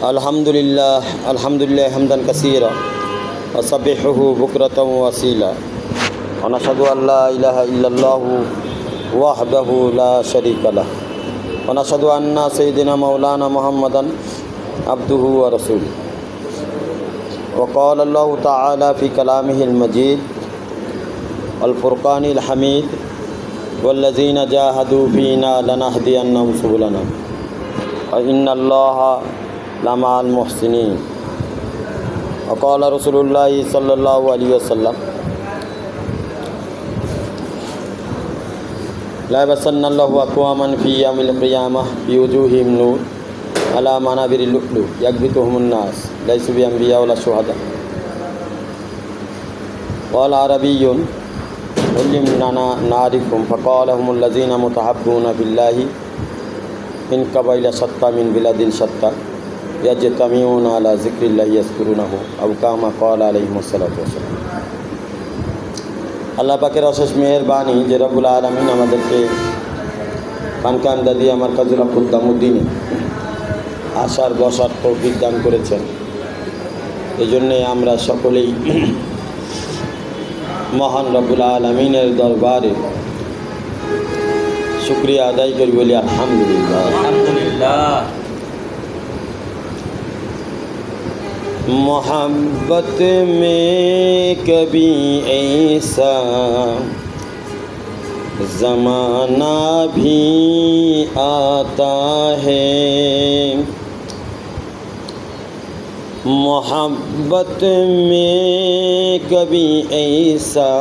अल्हम्दुलिल्लाह हम्दन कसीरा वसब्बिहुहु बुक्रतन वसीला व नशहदु अल्ला इलाहा इल्लल्लाहु वहदहु ला शरीका लह व नशहदु अन्ना सय्यिदना मौलाना मुहम्मदन अब्दुहु व रसूलुहु व क़ाला अल्लाहु तआला फ़ी कलामिहिल मजीद वल फ़ुरक़ानिल हमीद वल्लज़ीना जाहदू फ़ीना लनहदियन्नहुम सुबुलना व इन्नल्लाहा लमाल मुहसिनीन व क़ाला रसूलुल्लाह सल्लल्लाहु अलैहि वसल्लम ला यबअस्सन्नल्लाहु अक़वामन फ़ी यौमिल क़ियामह फ़ी वुजूहिहिम नूर अला मनाबिरिल लुअ्लुअ यग़बितुहुमुन नास लैसू बिअंबिया वला शुहदा क़ाला अरबिय्युन उल्लिमना नारिफुहुम फ़क़ालहुमुल्लज़ीना मुतहब्बूना फ़िल्लाहि मिन क़बाइल शत्ता मिन बिलादिन शत्ता यज्तमिऊना अला ज़िक्रिल्लाहि यज़कुरूनहु औ कमा क़ाला अलैहिमुस्सलातु वस्सलाम। আল্লাহ পাকের অশেষ মেহেরবানি যে রব্বুল আলামিন আমাদেরকে খানকা ইমদাদিয়া মারকাজুল কুদ্দামউদ্দিনে আসার বসার তৌফিক দান করেছেন। এই জন্যে আমরা সকলেই মহান রব্বুল আলামিনের দরবারে শুকরিয়া আদায় করি, বলি আলহামদুলিল্লাহ। আলহামদুলিল্লাহ। मोहब्बत में कभी ऐसा ज़माना भी आता है, मोहब्बत में कभी ऐसा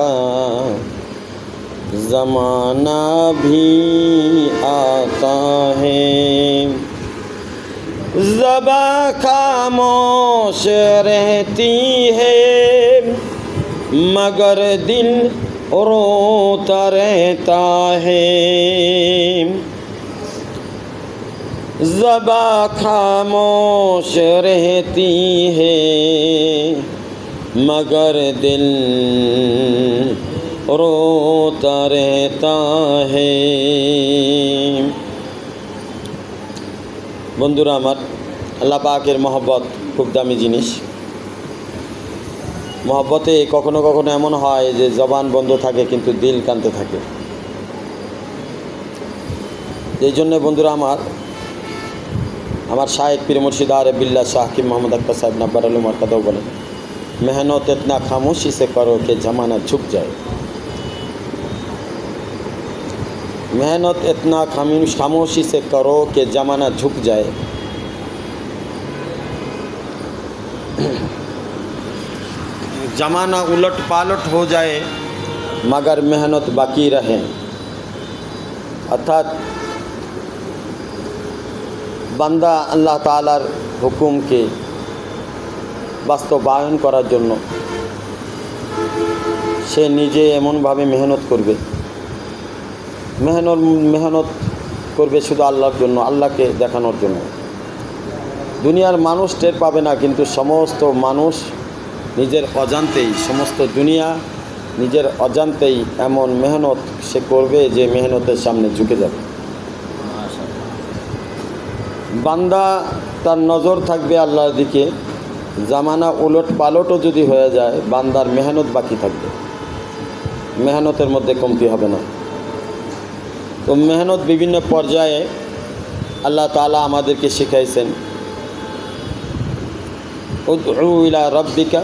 ज़माना भी आता है, ज़बां खामोश रहती है मगर दिल रोता रहता है, ज़बां खामोश रहती है मगर दिल रोता रहता है। বন্ধুরা আমার, আল্লাহ পাকের মহব্বত খুব দামি জিনিস। মহব্বতে কখনো কখনো এমন হয় যে জবান বন্ধ থাকে কিন্তু দিল কাঁদতে থাকে। এই জন্য বন্ধুরা আমার শায়েখ পীর মুর্শিদ আরে বিল্লাহ শাহ হাকিম মোহাম্মদ আক্তার সাহেব নব্বর আলম মারকাদাও বলেন, मेहनत इतना खामोशी से करो कि ज़माना झुक जाए, मेहनत इतना खामोशी से करो कि ज़माना झुक जाए। ज़माना उलट पालट हो जाए मगर मेहनत बाकी रहे। अर्थात बंदा अल्लाह तालार हुकुम के বাস্তবায়ন করার জন্য সে নিজে এমনভাবে মেহনত করবে, মেহনত করবে শুধু আল্লাহর জন্য, আল্লাহকে দেখানোর জন্য। দুনিয়ার মানুষ টের পাবে না, কিন্তু সমস্ত মানুষ নিজের অজান্তেই, সমস্ত দুনিয়া নিজের অজান্তেই এমন মেহনত সে করবে যে মেহনতের সামনে ঝুঁকে যাবে। বান্দা তার নজর থাকবে আল্লাহর দিকে। জামানা উলট পালটও যদি হয়ে যায়, বান্দার মেহনত বাকি থাকবে, মেহনতের মধ্যে কমতি হবে না। তো মেহনত বিভিন্ন পর্যায়ে আল্লাহ তাআলা আমাদেরকে শিখাইছেন, উদউ ইলা রাব্বিকা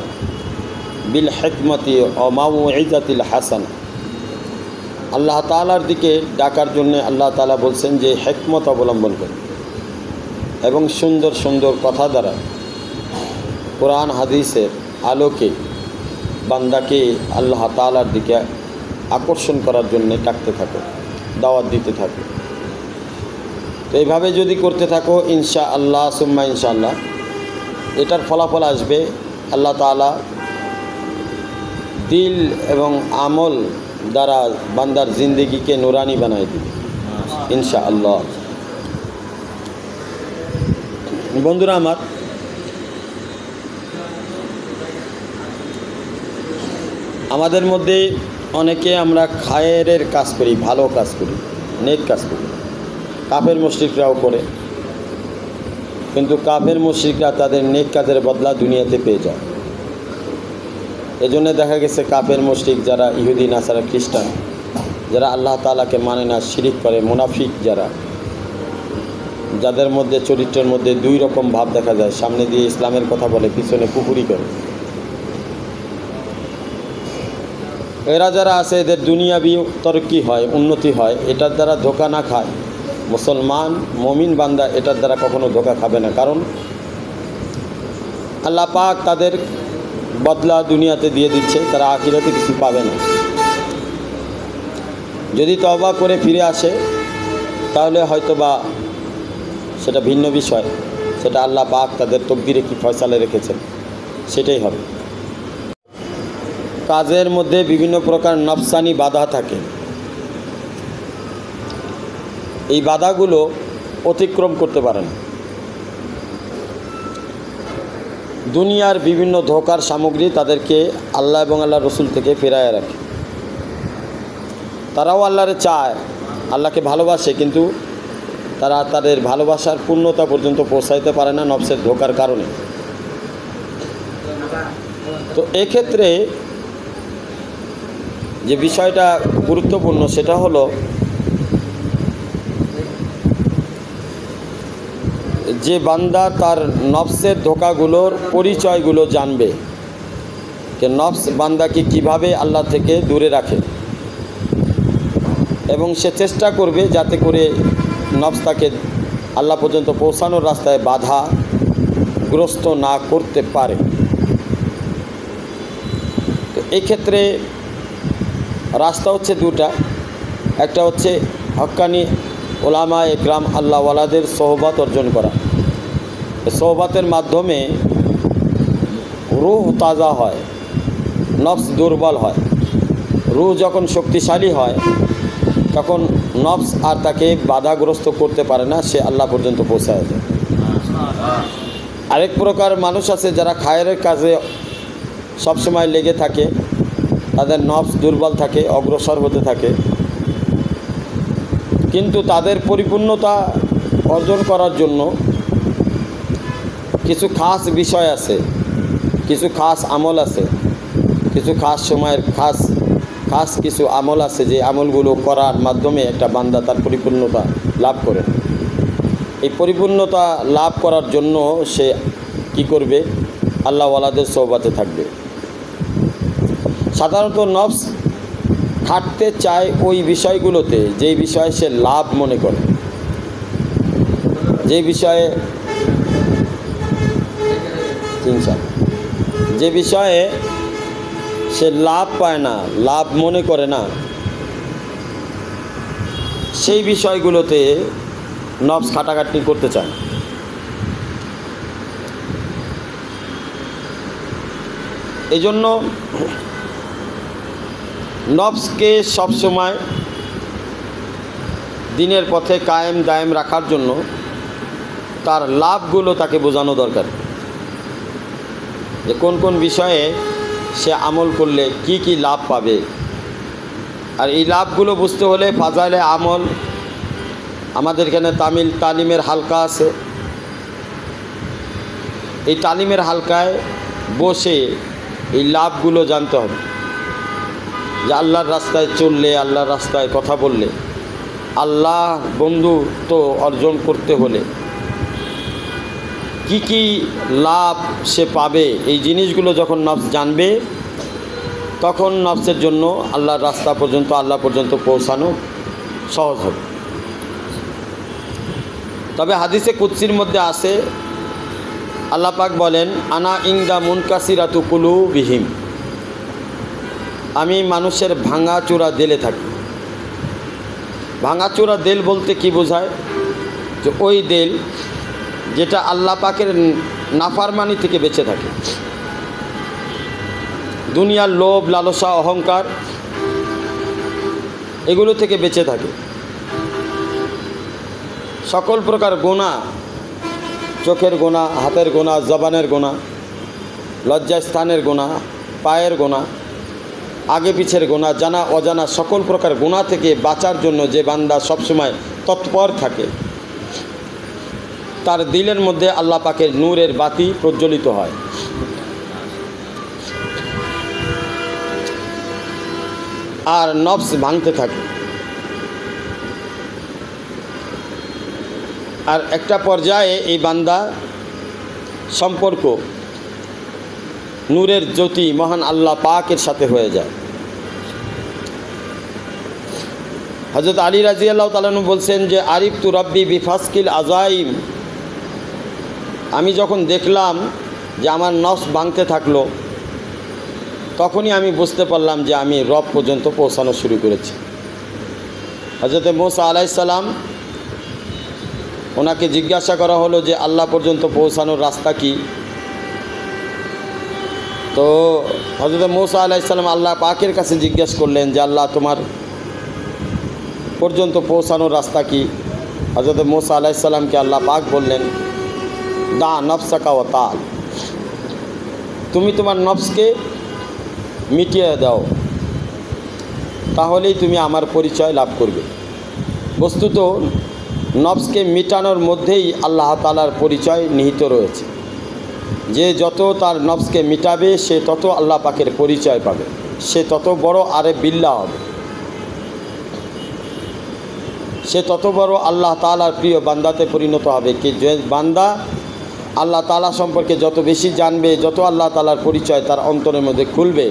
বিল হিকমতি ওয়া মাউইযাতিল হাসানা। আল্লাহ তাআলার দিকে ডাকার জন্য আল্লাহ তাআলা বলছেন যে হিকমত অবলম্বন করুন এবং সুন্দর সুন্দর কথা দ্বারা কোরআন হাদিসের আলোকে বান্দাকে আল্লাহ তাআলার দিকে আকর্ষণ করার জন্য ডাকতে থাকো, দাওয়াত দিতে থাকো। তো এইভাবে যদি করতে থাকো ইনশাআল্লাহ সুম্মা ইনশাআল্লাহ এটার ফলাফল আসবে। আল্লাহ তাআলা দিল এবং আমল দ্বারা বান্দার জিন্দেগিকে নুরানি বানায় দিবে ইনশাআল্লাহ। বন্ধুরা আমার, আমাদের মধ্যে অনেকে আমরা খায়েরের কাজ করি, ভালো কাজ করি, নেক কাজ করি, কাফের মুশরিকরাও করে। কিন্তু কাফের মুশরিকরা তাদের নেক কাজের বদলা দুনিয়াতে পেয়ে যায়। এজন্য দেখা গেছে কাফের মুশরিক যারা ইহুদি নাসারা খ্রিস্টান, যারা আল্লাহ তাআলাকে মানে না, শিরিক করে, মুনাফিক যারা, যাদের মধ্যে চরিত্রের মধ্যে দুই রকম ভাব দেখা যায়, সামনে দিয়ে ইসলামের কথা বলে, পিছনে কুফরি করে, এরা যারা আছে এদের দুনিয়াবি তরক্কি হয়, উন্নতি হয়, এটার দ্বারা ধোঁকা না খায় মুসলমান মুমিন বান্দা এটার দ্বারা কখনো ধোঁকা খাবে না। কারণ আল্লাহ পাক তাদের বদলা দুনিয়াতে দিয়ে দিচ্ছে, তারা আখিরাতে কিছু পাবে না। যদি তওবা করে ফিরে আসে তাহলে হয়তোবা সেটা ভিন্ন বিষয়, সেটা আল্লাহ পাক তাদের তকদিরে কি ফয়সালা রেখেছেন সেটাই হবে। কাজের মধ্যে বিভিন্ন প্রকার নফসানি বাধা থাকে, এই বাধাগুলো অতিক্রম করতে পারে না। দুনিয়ার বিভিন্ন ধোঁকার সামগ্রী তাদেরকে আল্লাহ এবং আল্লাহ রসুল থেকে ফেরায় রাখে। তারাও আল্লাহরে চায়, আল্লাহকে ভালোবাসে, কিন্তু তারা তাদের ভালোবাসার পূর্ণতা পর্যন্ত পৌঁছাইতে পারে না নফসের ধোঁকার কারণে। তো এক্ষেত্রে যে বিষয়টা গুরুত্বপূর্ণ সেটা হলো যে বান্দা তার নফসের ধোঁকাগুলোর পরিচয়গুলো জানবে, যে নফস বান্দাকে কিভাবে আল্লাহ থেকে দূরে রাখে, এবং সে চেষ্টা করবে যাতে করে নফস তাকে আল্লাহ পর্যন্ত পৌঁছানোর রাস্তায় বাধাগ্রস্ত না করতে পারে। তো এক্ষেত্রে রাস্তা হচ্ছে দুটা। একটা হচ্ছে হক্কানি ওলামা একরাম আল্লাহওয়ালাদের সোহবত অর্জন করা। সোহবতের মাধ্যমে রূহ তাজা হয়, নফস দুর্বল হয়। রূহ যখন শক্তিশালী হয় তখন নফস আর তাকে বাধাগ্রস্ত করতে পারে না, সে আল্লাহ পর্যন্ত পৌঁছায় যায়। আরেক প্রকার মানুষ আছে যারা খায়ের কাজে সবসময় লেগে থাকে, তাদের নফস দুর্বল থাকে, অগ্রসর হতে থাকে, কিন্তু তাদের পরিপূর্ণতা অর্জন করার জন্য কিছু খাস বিষয় আছে, কিছু খাস আমল আছে, কিছু খাস সময়ের খাস কিছু আমল আছে, যে আমলগুলো করার মাধ্যমে একটা বান্দা তার পরিপূর্ণতা লাভ করে। এই পরিপূর্ণতা লাভ করার জন্য সে কি করবে? আল্লাহওয়ালাদের সোহবতে থাকবে। সাধারণত নফস খাটতে চায় ওই বিষয়গুলোতে যেই বিষয়ে সে লাভ মনে করে, যে বিষয়ে সে লাভ পায় না, লাভ মনে করে না, সেই বিষয়গুলোতে নফস খাটাখাটনি করতে চায়। এই জন্য নফসকে সবসময় দিনের পথে কায়েম দায়েম রাখার জন্য তার লাভগুলো তাকে বোঝানো দরকার, যে কোন কোন বিষয়ে সে আমল করলে কি কি লাভ পাবে। আর এই লাভগুলো বুঝতে হলে ফাজাইলে আমল, আমাদের এখানে তালিমের হালকা আছে, এই তালিমের হালকায় বসে এই লাভগুলো জানতে হবে, যে আল্লাহর রাস্তায় চললে, আল্লাহর রাস্তায় কথা বললে, আল্লাহ বন্ধুত্ব অর্জন করতে হলে কি কি লাভ সে পাবে, এই জিনিসগুলো যখন নফস জানবে তখন নফসের জন্য আল্লাহর রাস্তা পর্যন্ত, আল্লাহ পর্যন্ত পৌঁছানো সহজ হবে। তবে হাদিসে কুদসির মধ্যে আছে, আল্লাহ পাক বলেন, আনা ইনদা মুনকাসিরাতু কুলুবিহিম, আমি মানুষের ভাঙাচোরা দেলে থাকি। ভাঙাচোরা দেল বলতে কি বোঝায়? যে ওই দেল যেটা আল্লাহ পাকের নাফরমানি থেকে বেঁচে থাকে, দুনিয়ার লোভ, লালসা, অহংকার এগুলো থেকে বেঁচে থাকে। সকল প্রকার গুনাহ, চোখের গুনাহ, হাতের গুনাহ, জবানের গুনাহ, লজ্জাস্থানের গুনাহ, পায়ের গুনাহ, আগে পিছের গুনাহ, জানা অজানা সকল প্রকার গুনাহ থেকে বাঁচার জন্য যে বান্দা সবসময় তৎপর থাকে, তার দিলের মধ্যে আল্লাহ পাকের নূরের বাতি প্রজ্বলিত হয়। আর নফস ভাঙতে থাকে। আর একটা পর্যায়ে এই বান্দা সম্পর্ক নূরের জ্যোতি মহান আল্লাহ পাকের সাথে হয়ে যায়। হযরত আলী রাদিয়াল্লাহু তাআলা আনহু বলছেন যে আরিফতু রাব্বি বিফাসকিল আজাইম, আমি যখন দেখলাম যে আমার নফস ভাঙতে থাকলো, তখনই আমি বুঝতে পারলাম যে আমি রব পর্যন্ত পৌঁছানো শুরু করেছি। হযরত মূসা আলাইহিস সালাম, ওনাকে জিজ্ঞাসা করা হলো যে আল্লাহ পর্যন্ত পৌঁছানোর রাস্তা কি? তো হযরত মূসা আলাইহিস সালাম আল্লাহ পাকের কাছে জিজ্ঞেস করলেন যে আল্লাহ তোমার পর্যন্ত পৌঁছানোর রাস্তা কি? হযরত মূসা আলাইহিস সালামকে আল্লাহ পাক বললেন, দা নফসাকা ওয়া তাল, তুমি তোমার নফসকে মিটিয়ে দাও, তাহলেই তুমি আমার পরিচয় লাভ করবে। বস্তুত নফসকে মিটানোর মধ্যেই আল্লাহ তাআলার পরিচয় নিহিত রয়েছে। যে যত তার নফসকে মিটাবে সে তত আল্লাহ পাকের পরিচয় পাবে, সে তত বড় আরেফ বিল্লাহ হবে, সে তত বড় আল্লাহ তাআলার প্রিয় বান্দাতে পরিণত হবে। কি যে বান্দা আল্লাহ তাআলা সম্পর্কে যত বেশি জানবে, যত আল্লাহ তাআলার পরিচয় তার অন্তরের মধ্যে খুলবে,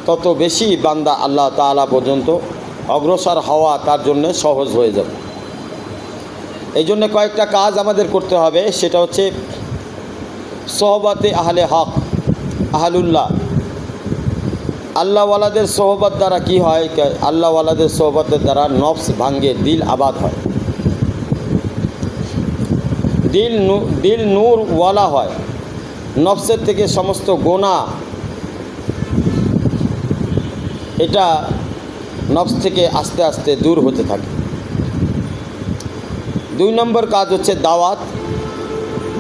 তত বেশি বান্দা আল্লাহ তাআলা পর্যন্ত অগ্রসর হওয়া তার জন্য সহজ হয়ে যাবে। এই জন্য কয়েকটা কাজ আমাদের করতে হবে। সেটা হচ্ছে সোহবতে আহলে হক, আহলুল্লাহ। আল্লাহওয়ালাদের সোহবত দ্বারা কি হয়? আল্লাহওয়ালাদের সোহবতের দ্বারা নফস ভাঙ্গে, দিল আবাদ হয়, দিল নূরওয়ালা হয়। নফসের থেকে সমস্ত গুনাহ এটা নফস থেকে আস্তে আস্তে দূর হতে থাকে। 2 নম্বর কাজ হচ্ছে দাওয়াত,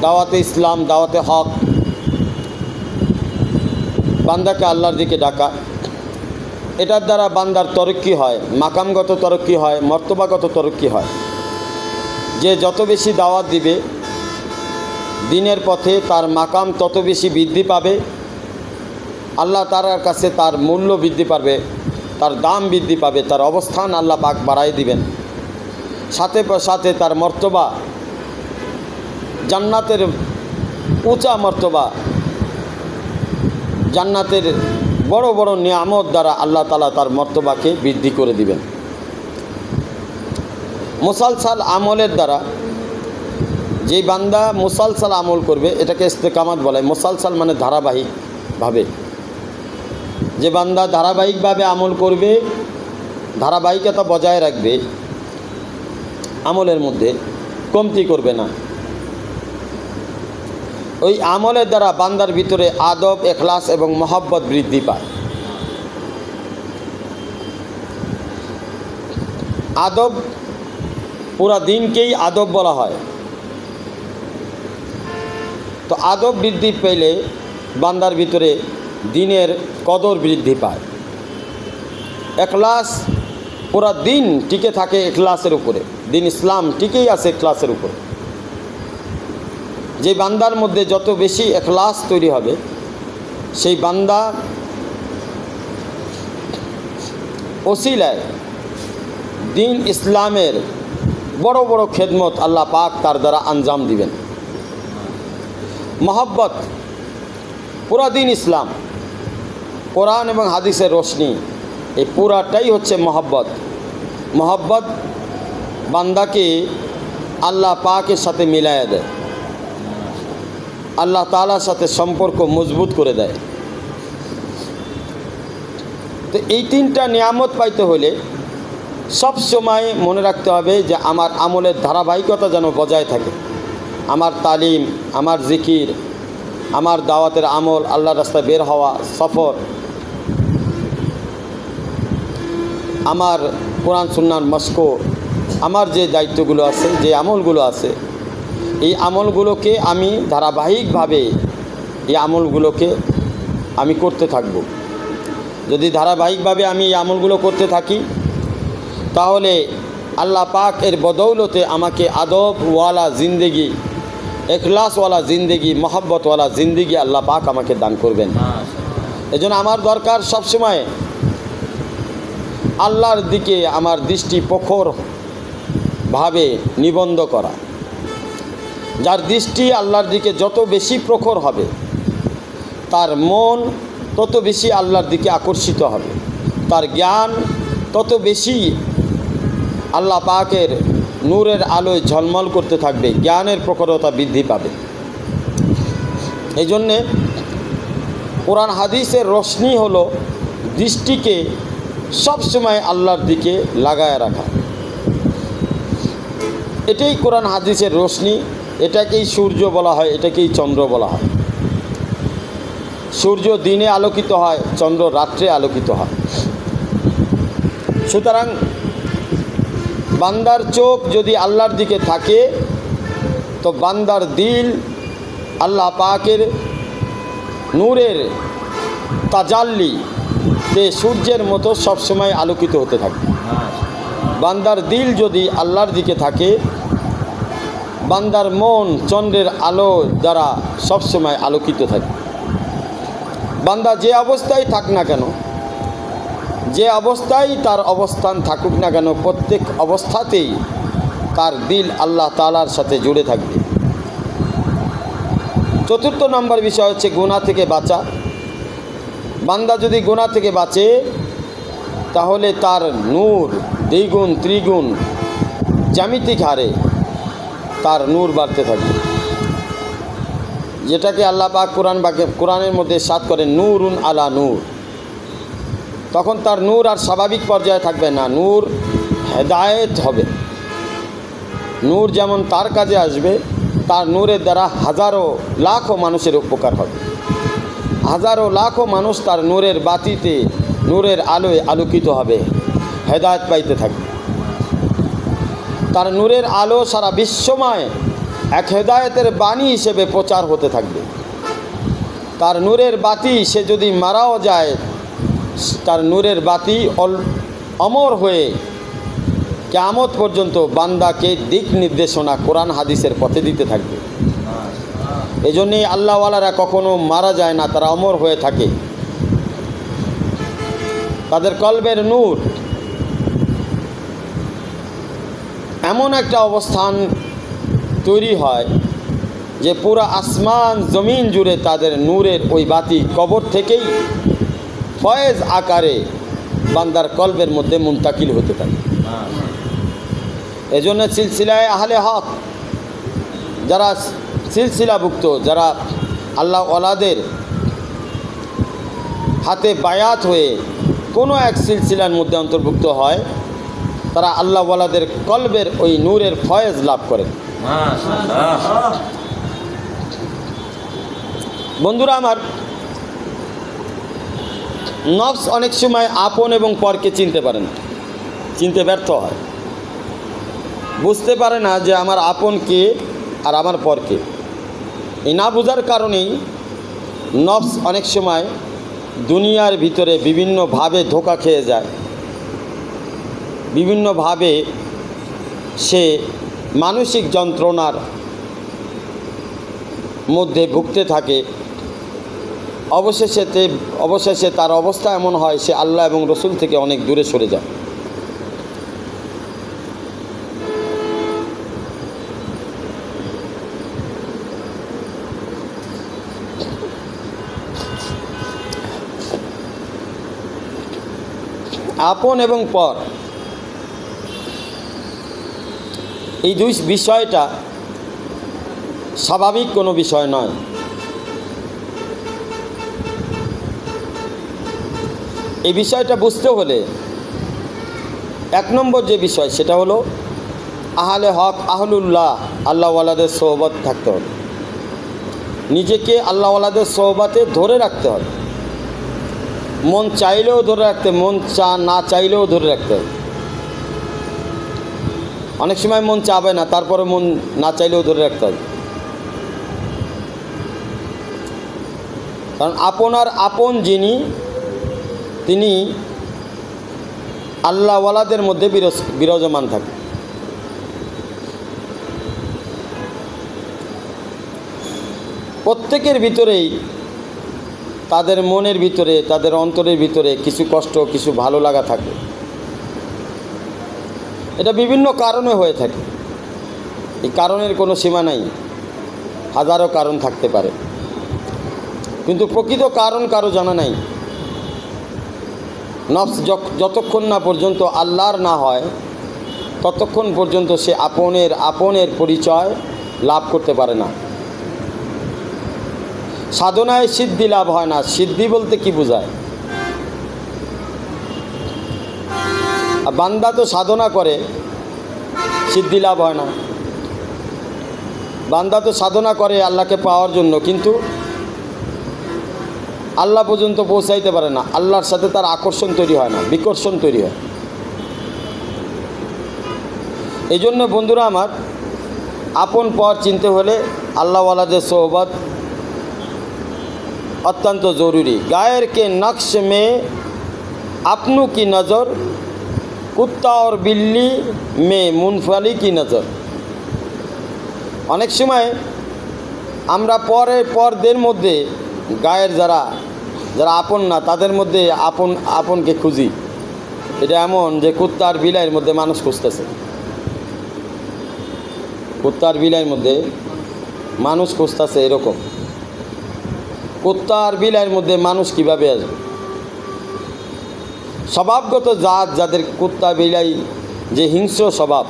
দাওয়াতে ইসলাম, দাওয়াতে হক, বান্দাকে আল্লাহর দিকে ডাকা। এটার দ্বারা বান্দার তরক্কি হয়, মাকামগত তরক্কি হয়, মর্তবাগত তরক্কি হয়। যে যত বেশি দাওয়াত দিবে দিনের পথে, তার মাকাম তত বেশি বৃদ্ধি পাবে, আল্লাহ তাআলার কাছে তার মূল্য বৃদ্ধি পাবে, তার দাম বৃদ্ধি পাবে, তার অবস্থান আল্লাহ পাক বাড়াই দিবেন। সাথে সাথে তার মর্তবা, জান্নাতের উঁচা মর্তবা, জান্নাতের বড় বড় নিয়ামত দ্বারা আল্লাহ তাআলা তার মর্তবাকে বৃদ্ধি করে দিবেন। মুসালসাল আমলের দ্বারা, যেই বান্দা মুসালসাল আমল করবে, এটাকে ইস্তেকামাত বলে। মুসালসাল মানে ধারাবাহিকভাবে। যে বান্দা ধারাবাহিকভাবে আমল করবে, ধারাবাহিকতা বজায় রাখবে, আমলের মধ্যে কমতি করবে না, ওই আমলের দ্বারা বান্দার ভিতরে আদব, ইখলাস এবং মহব্বত বৃদ্ধি পায়। আদব, পুরা দিনকেই আদব বলা হয়। তো আদব বৃদ্ধি পেলে বান্দার ভিতরে দিনের কদর বৃদ্ধি পায়। ইখলাস, পুরা দিন টিকে থাকে ইখলাসের উপরে, দিন ইসলাম টিকেই আছে ইখলাসের উপরে। যে বান্দার মধ্যে যত বেশি ইখলাস তৈরি হবে, সেই বান্দা ওসিলায় দিন ইসলামের বড় বড় খেদমত আল্লাহ পাক তার দ্বারা আঞ্জাম দিবেন। মহব্বত, পুরা দিন ইসলাম, কোরআন এবং হাদিসের রোশনি, এই পুরাটাই হচ্ছে মহব্বত। মহব্বত বান্দাকে আল্লাহ পাকের সাথে মিলায়া দেয়, আল্লাহ তাআলার সাথে সম্পর্ক মজবুত করে দেয়। তো এই 3টা নিয়ামত পাইতে হলে সব সময় মনে রাখতে হবে যে আমার আমলের ধারাবাহিকতা যেন বজায় থাকে। আমার তালিম, আমার জিকির, আমার দাওয়াতের আমল, আল্লাহর রাস্তায় বের হওয়া, সফর, আমার কোরআন সুন্নাহর মশক, আমার যে দায়িত্বগুলো আছে, যে আমলগুলো আছে, এই আমলগুলোকে আমি ধারাবাহিকভাবে এই আমলগুলোকে আমি করতে থাকব। যদি ধারাবাহিকভাবে আমি এই আমলগুলো করতে থাকি, তাহলে আল্লাহ পাক এর বদৌলতে আমাকে আদবওয়ালা জিন্দেগি এখলাসওয়ালা জিন্দেগি, মহব্বতওয়ালা জিন্দেগি আল্লাহ পাক আমাকে দান করবেন। এজন্য আমার দরকার সবসময় আল্লাহর দিকে আমার দৃষ্টি প্রখরভাবে নিবন্ধ করা। যার দৃষ্টি আল্লাহর দিকে যত বেশি প্রখর হবে, তার মন তত বেশি আল্লাহর দিকে আকর্ষিত হবে, তার জ্ঞান তত বেশি আল্লাহ পাকের নূরের আলোয় ঝলমল করতে থাকবে, জ্ঞানের প্রখরতা বৃদ্ধি পাবে। এই জন্যে কোরআন হাদিসের রোশনি হলো দৃষ্টিকে সবসময় আল্লাহর দিকে লাগায় রাখা। এটাই কোরআন হাদিসের রোশনি। এটাকেই সূর্য বলা হয়, এটাকেই চন্দ্র বলা হয়। সূর্য দিনে আলোকিত হয়, চন্দ্র রাত্রে আলোকিত হয়। সুতরাং বান্দার চোখ যদি আল্লাহর দিকে থাকে, তো বান্দার দিল আল্লাহ পাকের নূরের তাজাল্লিতে সূর্যের মতো সবসময় আলোকিত হতে থাকে। বান্দার দিল যদি আল্লাহর দিকে থাকে, বান্দার মন চন্দ্রের আলো দ্বারা সবসময় আলোকিত থাকে। বান্দা যে অবস্থায় থাক না কেন, যে অবস্থায় তার অবস্থান থাকুক না কেন, প্রত্যেক অবস্থাতেই তার দিল আল্লাহ তাআলার সাথে জুড়ে থাকবে। চতুর্থ নম্বর বিষয় হচ্ছে গুনাহ থেকে বাঁচা। বান্দা যদি গুনাহ থেকে বাঁচে, তাহলে তার নূর দ্বিগুণ ত্রিগুণ জ্যামিতিক হারে তার নূর বাড়তে থাকবে, যেটাকে আল্লাহ পাক কোরআনের মধ্যে ইরশাদ করেন নূরুন আলা নূর। তখন তার নূর আর স্বাভাবিক পর্যায়ে থাকবে না, নূর হেদায়েত হবে। নূর যেমন তার কাজে আসবে, তার নূরের দ্বারা হাজারো লাখো মানুষের উপকার হবে। হাজারো লাখো মানুষ তার নূরের বাতিতে, নূরের আলোয় আলোকিত হবে, হেদায়েত পাইতে থাকবে। তার নূরের আলো সারা বিশ্বময় এক হেদায়েতের বাণী হিসেবে প্রচার হতে থাকবে। তার নূরের বাতি সে যদি মারাও যায়, তার নূরের বাতি অমর হয়ে কিয়ামত পর্যন্ত বান্দাকে দিক নির্দেশনা কোরআন হাদিসের পথে দিতে থাকবে। এই জন্যেই আল্লাহওয়ালারা কখনো মারা যায় না, তারা অমর হয়ে থাকে। তাদের কলবের নূর এমন একটা অবস্থান তৈরি হয় যে পুরো আসমান জমিন জুড়ে তাদের নূরের ওই বাতি কবর থেকেই ফয়েজ আকারে বান্দার কলবের মধ্যে মুন্তাকিল হতে থাকে। এজন্য সিলসিলায় আহলে হক যারা সিলসিলাভুক্ত, যারা আল্লাহ ওয়ালাদের হাতে বায়াত হয়ে কোনো এক সিলসিলার মধ্যে অন্তর্ভুক্ত হয়, তারা আল্লাহ ওয়ালাদের কলবের ওই নূরের ফয়েজ লাভ করে। বন্ধুরা আমার, নফস অনেক সময় আপন এবং পরকে চিনতে পারে না, চিনতে ব্যর্থ হয়, বুঝতে পারে না যে আমার আপন কে আর আমার পর কে। এই না বোঝার কারণেই নফস অনেক সময় দুনিয়ার ভিতরে বিভিন্নভাবে ধোঁকা খেয়ে যায়, বিভিন্নভাবে সে মানসিক যন্ত্রণার মধ্যে ভুগতে থাকে। অবশেষে তার অবস্থা এমন হয়, সে আল্লাহ এবং রসুল থেকে অনেক দূরে সরে যায়। আপন এবং পর, এই দুই বিষয়টা স্বাভাবিক কোনো বিষয় নয়। এই বিষয়টা বুঝতে হলে এক নম্বর যে বিষয়, সেটা হলো আহলে হক, আহলুল্লাহ, আল্লাহওয়ালাদের সোহবত থাকতে হবে। নিজেকে আল্লাহওয়ালাদের সোহবতে ধরে রাখতে হবে। মন চাইলেও ধরে রাখতে, মন না চাইলেও ধরে রাখতে হবে। অনেক সময় মন চাবে না, তারপরে মন না চাইলেও ধরে রাখতে হবে। কারণ আপনার আপন যিনি, তিনি আল্লাহওয়ালাদের মধ্যে বিরাজমান থাকে। প্রত্যেকের ভিতরেই তাদের মনের ভিতরে, তাদের অন্তরের ভিতরে কিছু কষ্ট, কিছু ভালো লাগা থাকে। এটা বিভিন্ন কারণে হয়ে থাকে। এই কারণের কোনো সীমা নাই, হাজারো কারণ থাকতে পারে, কিন্তু প্রকৃত কারণ কারো জানা নাই। নফস যতক্ষণ না পর্যন্ত আল্লাহর না হয় ততক্ষণ পর্যন্ত সে আপনের পরিচয় লাভ করতে পারে না। সাধনায় সিদ্ধি লাভ হয় না। সিদ্ধি বলতে কি বোঝায়? বান্দা তো সাধনা করে, সিদ্ধি লাভ হয় না। বান্দা তো সাধনা করে আল্লাহকে পাওয়ার জন্য, কিন্তু আল্লাহ পর্যন্ত পৌঁছাইতে পারে না। আল্লাহর সাথে তার আকর্ষণ তৈরি হয় না, বিকর্ষণ তৈরি হয়। এই জন্য বন্ধুরা আমার, আপন পর চিনতে হলে আল্লাহওয়ালাদের সোহবত অত্যন্ত জরুরি। গায়ের কে নকশ মে আপনু কি নজর, কুত্তা और बिल्ली में মুনফালি কি নজর। অনেক সময় আমরা পরদের মধ্যে, গায়ের যারা আপন না তাদের মধ্যে আপনকে খুঁজি। এটা এমন যে কুত্তা আর বিলাইয়ের মধ্যে মানুষ খুঁজতেছে। কুত্তা আর বিলাইয়ের মধ্যে মানুষ খুঁজতেছে, এরকম। কুত্তা আর বিলাইয়ের মধ্যে মানুষ কিভাবে আসবে? স্বভাবগত জাত যাদের, কুত্তা বিলাই যে হিংস্র স্বভাব,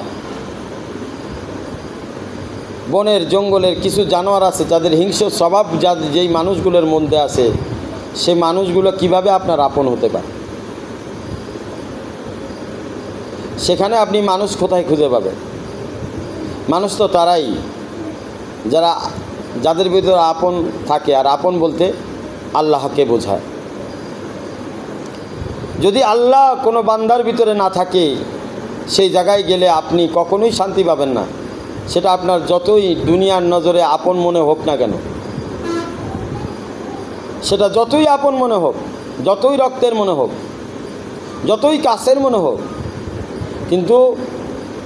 বনের জঙ্গলের কিছু জানোয়ার আছে যাদের হিংস্র স্বভাব, যেই মানুষগুলোর মধ্যে আছে, সে মানুষগুলো কিভাবে আপনার আপন হতে পারে? সেখানে আপনি মানুষ কোথায় খুঁজে পাবেন? মানুষ তো তারাই যাদের ভিতরে আপন থাকে। আর আপন বলতে আল্লাহকে বোঝায়। যদি আল্লাহ কোনো বান্দার ভিতরে না থাকে, সেই জায়গায় গেলে আপনি কখনোই শান্তি পাবেন না। সেটা আপনার যতই দুনিয়ার নজরে আপন মনে হোক না কেন, সেটা যতই আপন মনে হোক, যতই রক্তের মনে হোক, যতই কাছের মনে হোক, কিন্তু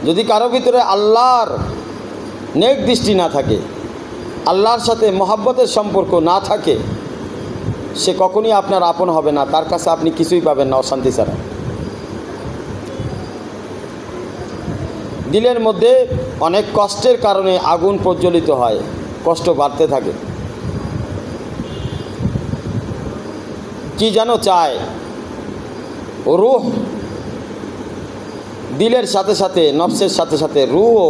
যদি কারো ভিতরে আল্লাহর নেক দৃষ্টি না থাকে, আল্লাহর সাথে মহব্বতের সম্পর্ক না থাকে, সে কখনই আপনার আপন হবে না। তার কাছে আপনি কিছুই পাবেন না অশান্তি ছাড়া। দিলের মধ্যে অনেক কষ্টের কারণে আগুন প্রজ্বলিত হয়, কষ্ট বাড়তে থাকে। কি যেন চায় রূহ, দিলের সাথে সাথে, নফসের সাথে সাথে রূহও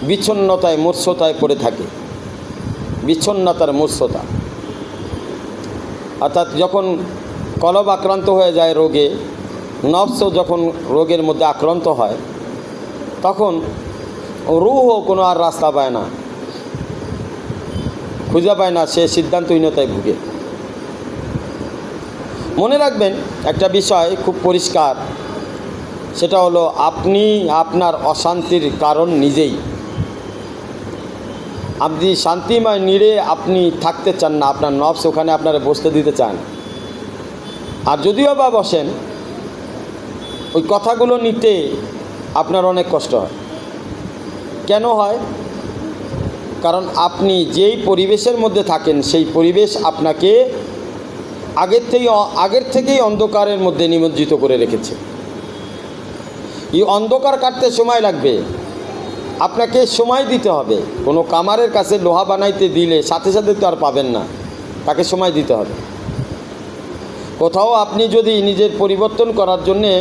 বিচ্ছন্নতায়, মূর্ছতায় পড়ে থাকে। বিচ্ছন্নতার মূর্ছতা অর্থাৎ যখন কলব আক্রান্ত হয়ে যায় রোগে, নফসও যখন রোগের মধ্যে আক্রান্ত হয়, তখন রূহও কোনো আর রাস্তা পায় না, খুঁজে পায় না। সে সিদ্ধান্তহীনতায় ভুগে। মনে রাখবেন একটা বিষয় খুব পরিষ্কার, সেটা হলো আপনি আপনার অশান্তির কারণ নিজেই। আপনি শান্তিময় নিড়ে আপনি থাকতে চান না, আপনার নফস ওখানে আপনারা বসতে দিতে চান। আর যদিও বা বসেন, ওই কথাগুলো নিতে আপনার অনেক কষ্ট হয়। কেন হয়? কারণ আপনি যেই পরিবেশের মধ্যে থাকেন, সেই পরিবেশ আপনাকে আগের থেকেই অন্ধকারের মধ্যে নিমজ্জিত করে রেখেছে। এই অন্ধকার কাটতে সময় লাগবে, আপনাকে সময় দিতে হবে। কোনো কামারের কাছে লোহা বানাইতে দিলে সাথে সাথে তো আর পাবেন না, তাকে সময় দিতে হবে। কোথাও আপনি যদি নিজের পরিবর্তন করার জন্যে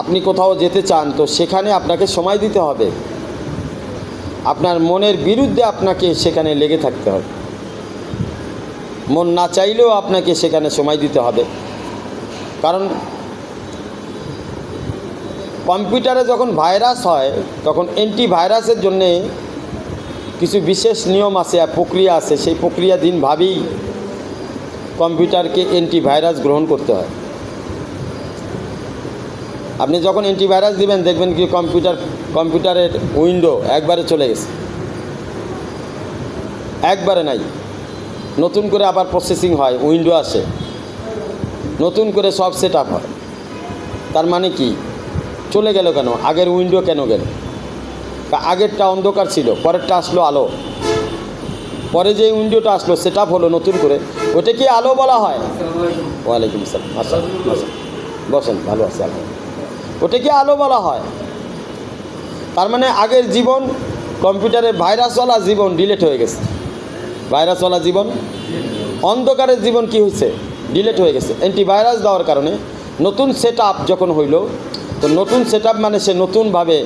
আপনি কোথাও যেতে চান, তো সেখানে আপনাকে সময় দিতে হবে। আপনার মনের বিরুদ্ধে আপনাকে সেখানে লেগে থাকতে হবে। মন না চাইলেও আপনাকে সেখানে সময় দিতে হবে। কারণ কম্পিউটারে যখন ভাইরাস হয়, তখন অ্যান্টিভাইরাসের জন্যে কিছু বিশেষ নিয়ম আছে, প্রক্রিয়া আছে। সেই প্রক্রিয়াধীনভাবেই কম্পিউটারকে অ্যান্টিভাইরাস গ্রহণ করতে হয়। আপনি যখন অ্যান্টিভাইরাস দিবেন, দেখবেন কি কম্পিউটারের উইন্ডো একবারে চলে গেছে, একবারে নাই। নতুন করে আবার প্রসেসিং হয়, উইন্ডো আসে, নতুন করে সব সেট আপ হয়। তার মানে কি? চলে গেল কেন? আগের উইন্ডো কেন গেল? আগেরটা অন্ধকার ছিল, পরেরটা আসলো আলো। পরে যে উইন্ডোটা আসলো সেট আপ হলো নতুন করে, ওটা কি আলো বলা হয়? ওয়ালাইকুম আসসালাম, আচ্ছা আচ্ছা, বসেন, ভালো আছে আলহামদুলিল্লাহ। ওটা কি আলো বলা হয়? তার মানে আগের জীবন, কম্পিউটারে ভাইরাসওয়ালা জীবন ডিলিট হয়ে গেছে। ভাইরাসওয়ালা জীবন, অন্ধকারের জীবন কি হয়েছে? ডিলিট হয়ে গেছে। অ্যান্টিভাইরাস দেওয়ার কারণে নতুন সেট আপ যখন হইল, তো নতুন সেট আপ মানে সে নতুনভাবে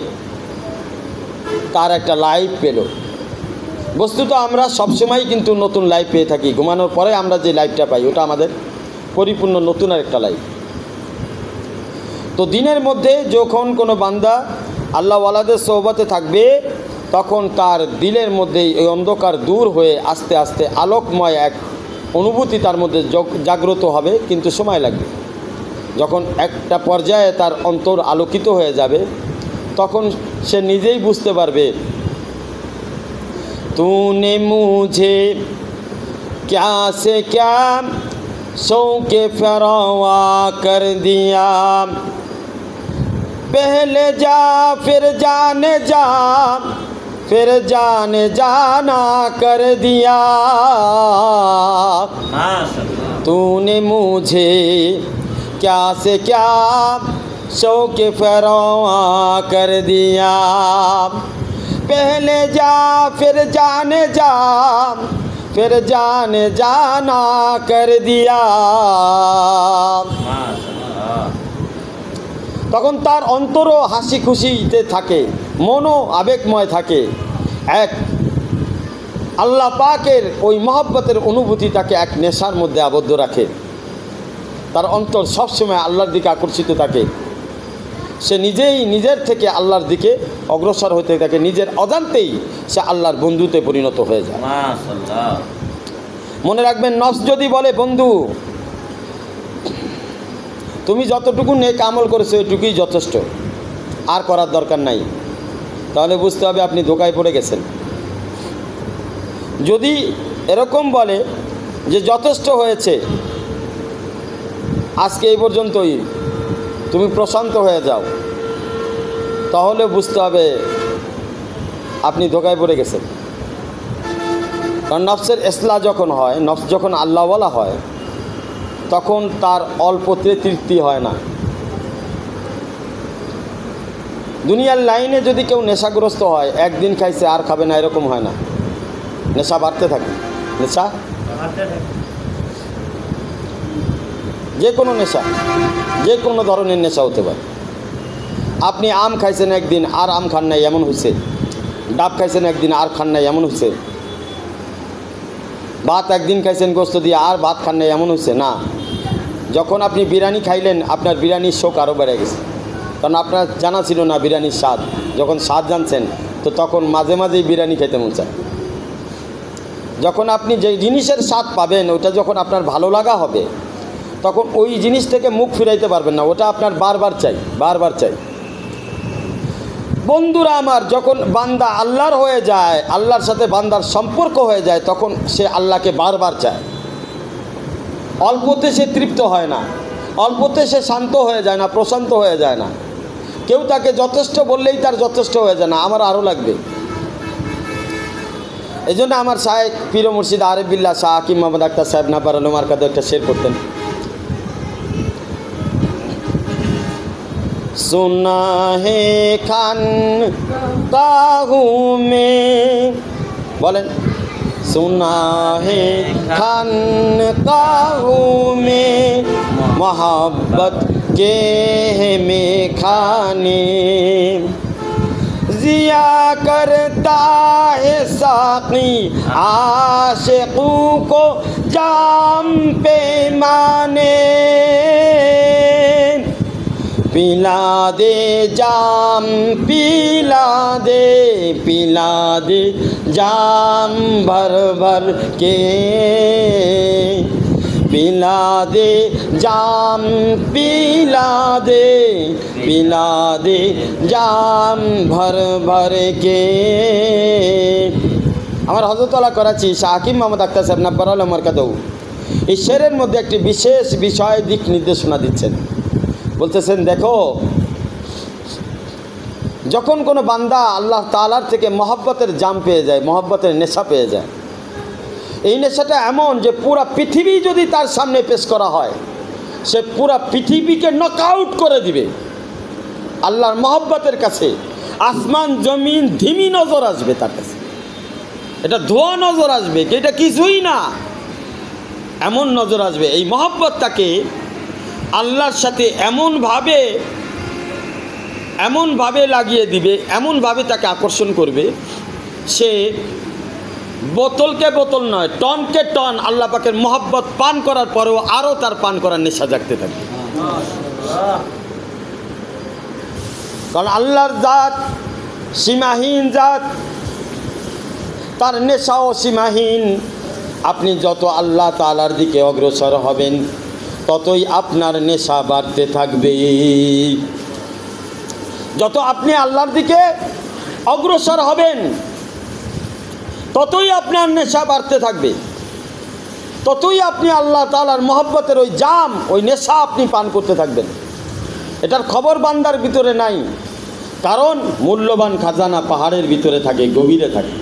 তার একটা লাইফ পেল। বস্তুত আমরা সবসময় কিন্তু নতুন লাইফ পেয়ে থাকি। ঘুমানোর পরে আমরা যে লাইফটা পাই ওটা আমাদের পরিপূর্ণ নতুন আর একটা লাইফ। তো দিনের মধ্যে যখন কোনো বান্দা আল্লাহওয়ালাদের সোহবতে থাকবে, তখন তার দিলের মধ্যে এই অন্ধকার দূর হয়ে আস্তে আস্তে আলোকময় এক অনুভূতি তার মধ্যে জাগ্রত হবে, কিন্তু সময় লাগবে। যখন একটা পর্যায়ে তার অন্তর আলোকিত হয়ে যাবে, তখন সে নিজেই বুঝতে পারবে, तूने मुझे क्या से क्या शौक़े फरवा कर दिया, पहले जा फिर जाने जा, फिर जाने जाना कर दिया। तूने मुझे क्या से क्या शौक़े फरवा कर दिया, पहले जा फिर जाने जा, फिर जाने जाना कर दिया। তখন তার অন্তরও হাসি খুশিতে থাকে, মনও আবেগময় থাকে। এক আল্লাহ পাকের ওই মহব্বতের অনুভূতি তাকে এক নেশার মধ্যে আবদ্ধ রাখে। তার অন্তর সবসময় আল্লাহর দিকে আকর্ষিত থাকে। সে নিজেই নিজের থেকে আল্লাহর দিকে অগ্রসর হতে থাকে, নিজের অজান্তেই সে আল্লাহর বন্ধুতে পরিণত হয়ে যায়। মনে রাখবেন, নফস যদি বলে বন্ধু তুমি যতটুকু নেক আমল করেছো এটুকুই যথেষ্ট, আর করার দরকার নাই, তাহলে বুঝতে হবে আপনি ধোঁকায় পড়ে গেছেন। যদি এরকম বলে যে যথেষ্ট হয়েছে, আজকে এই পর্যন্তই, তুমি প্রশান্ত হয়ে যাও, তাহলে বুঝতে হবে আপনি ধোঁকায় পড়ে গেছেন। কারণ নফসের ইসলাহ যখন হয়, নফস যখন আল্লাহওয়ালা হয়, তখন তার অল্পতে তৃপ্তি হয় না। দুনিয়ার লাইনে যদি কেউ নেশাগ্রস্ত হয়, একদিন খাইছে আর খাবে না, এরকম হয় না। নেশা বাড়তে থাকে, নেশা যে কোনো নেশা, যে কোনো ধরনের নেশা হতে পারে। আপনি আম খাইছেন একদিন আর আম খান নাই, এমন হয়েছে। ডাব খাইছেন একদিন আর খান নাই, এমন হয়েছে। ভাত একদিন খাইছেন গোস্ত দিয়ে আর ভাত খান নাই, এমন হয়েছে না। যখন আপনি বিরিয়ানি খাইলেন, আপনার বিরিয়ানির শোক আরও বেড়ে গেছে, কারণ আপনার জানা ছিল না বিরিয়ানির স্বাদ। যখন স্বাদ জানছেন, তো তখন মাঝে মাঝেই বিরিয়ানি খেতে মন চায়। যখন আপনি যে জিনিসের স্বাদ পাবেন, ওটা যখন আপনার ভালো লাগা হবে, তখন ওই জিনিস থেকে মুখ ফিরাইতে পারবেন না, ওটা আপনার বারবার চাই, বারবার চাই। বন্ধুরা আমার, যখন বান্দা আল্লাহর হয়ে যায়, আল্লাহর সাথে বান্দার সম্পর্ক হয়ে যায়, তখন সে আল্লাহকে বারবার চায়। অল্পতে সে তৃপ্ত হয় না, অল্পতে সে শান্ত হয়ে যায় না, প্রশান্ত হয়ে যায় না। কেউ তাকে যথেষ্ট বললেই তার যথেষ্ট হয়ে যায় না, আমার আরও লাগবে। এই জন্য আমার শায়েখ পীর মুর্শিদ আরিফ বিল্লাহ শাহ হাকিম মোহাম্মদ আখতার সাহেব নাপার আলম মার্কাদে একটা শের করতেন, सुना है खानकाहों में, बोलें सुना है खानकाहों में मोहब्बत के में खाने, जिया करता है साक़ी आशिक़ों को जाम पैमाने, पिला दे जाम पिला दे, पिला दे जाम भर भर के, पिला दे जाम पिला दे, पिला दे जाम भर भर के। আমার হযরতওয়ালা করাচি শাহ হাকিম মোহাম্মদ আখতার সাহেব নাব্বার আলম মারকাদৌ এই শেরের মধ্যে একটি বিশেষ বিষয় দিক নির্দেশনা দিচ্ছেন। বলতেছেন, দেখো, যখন কোনো বান্দা আল্লাহ তাআলার থেকে মহব্বতের জাম পেয়ে যায়, মহব্বতের নেশা পেয়ে যায়, এই নেশাটা এমন যে পুরা পৃথিবী যদি তার সামনে পেশ করা হয়, সে পুরা পৃথিবীকে নকআউট করে দিবে। আল্লাহর মহব্বতের কাছে আসমান জমিন ধিমি নজর আসবে তার কাছে, এটা ধোয়া নজর আসবে, এটা কিছুই না, এমন নজর আসবে। এই মহব্বত তাকে আল্লাহর সাথে এমনভাবে লাগিয়ে দিবে, এমনভাবে তাকে আকর্ষণ করবে, সে বোতলকে বোতল নয়, টনকে টন আল্লাহ পাকের মহব্বত পান করার পরেও আরও তার পান করার নেশা জাগতে থাকবে। কারণ আল্লাহর জাত সীমাহীন জাত, তার নেশাও সীমাহীন। আপনি যত আল্লাহ তাআলার দিকে অগ্রসর হবেন, ততই আপনার নেশা বাড়তে থাকবে। যত আপনি আল্লাহর দিকে অগ্রসর হবেন, ততই আপনার নেশা বাড়তে থাকবে, ততই আপনি আল্লাহ তাআলার মহব্বতের ওই জাম, ওই নেশা আপনি পান করতে থাকবেন। এটার খবর বান্দার ভিতরে নাই, কারণ মূল্যবান খাজানা পাহাড়ের ভিতরে থাকে, গভীরে থাকে।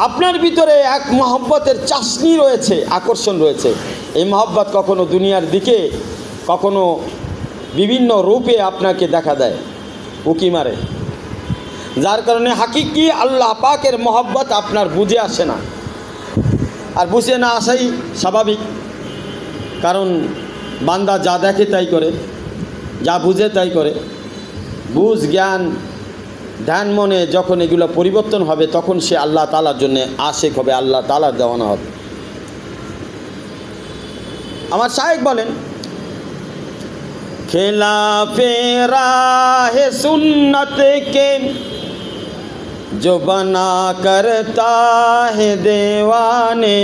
আপনার ভিতরে এক মহব্বতের চাশনি রয়েছে, আকর্ষণ রয়েছে। এই মহব্বত কখনো দুনিয়ার দিকে, কখনো বিভিন্ন রূপে আপনাকে দেখা দেয়, উকি মারে, যার কারণে হাকিকি আল্লাহ পাকের মহব্বত আপনার বুঝে আসে না। আর বুঝে না আসাই স্বাভাবিক, কারণ বান্দা যা দেখে তাই করে, যা বুঝে তাই করে। বুঝ জ্ঞান ধ্যান মনে যখন এগুলো পরিবর্তন হবে, তখন সে আল্লাহ তাআলার জন্য আশিক হবে, আল্লাহ তাআলার দেওয়ানা হবে। আমার শায়েখ বলেন, खिलाफे राहे सुन्नत के जो बना करता है दीवाने,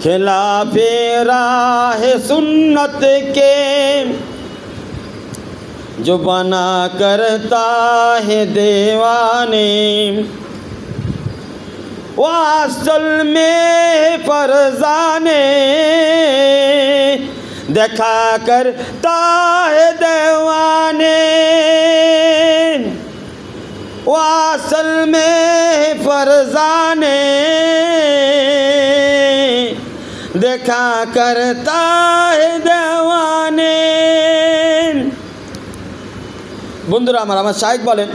खिलाफे राहे सुन्नत के जो बना करता है दीवाने, वो असल में फरजाने देखा करता है दीवाने, वो असल में फरजाने देखा करता है दीवाने। বন্ধুরা আমার শায়েখ বলেন,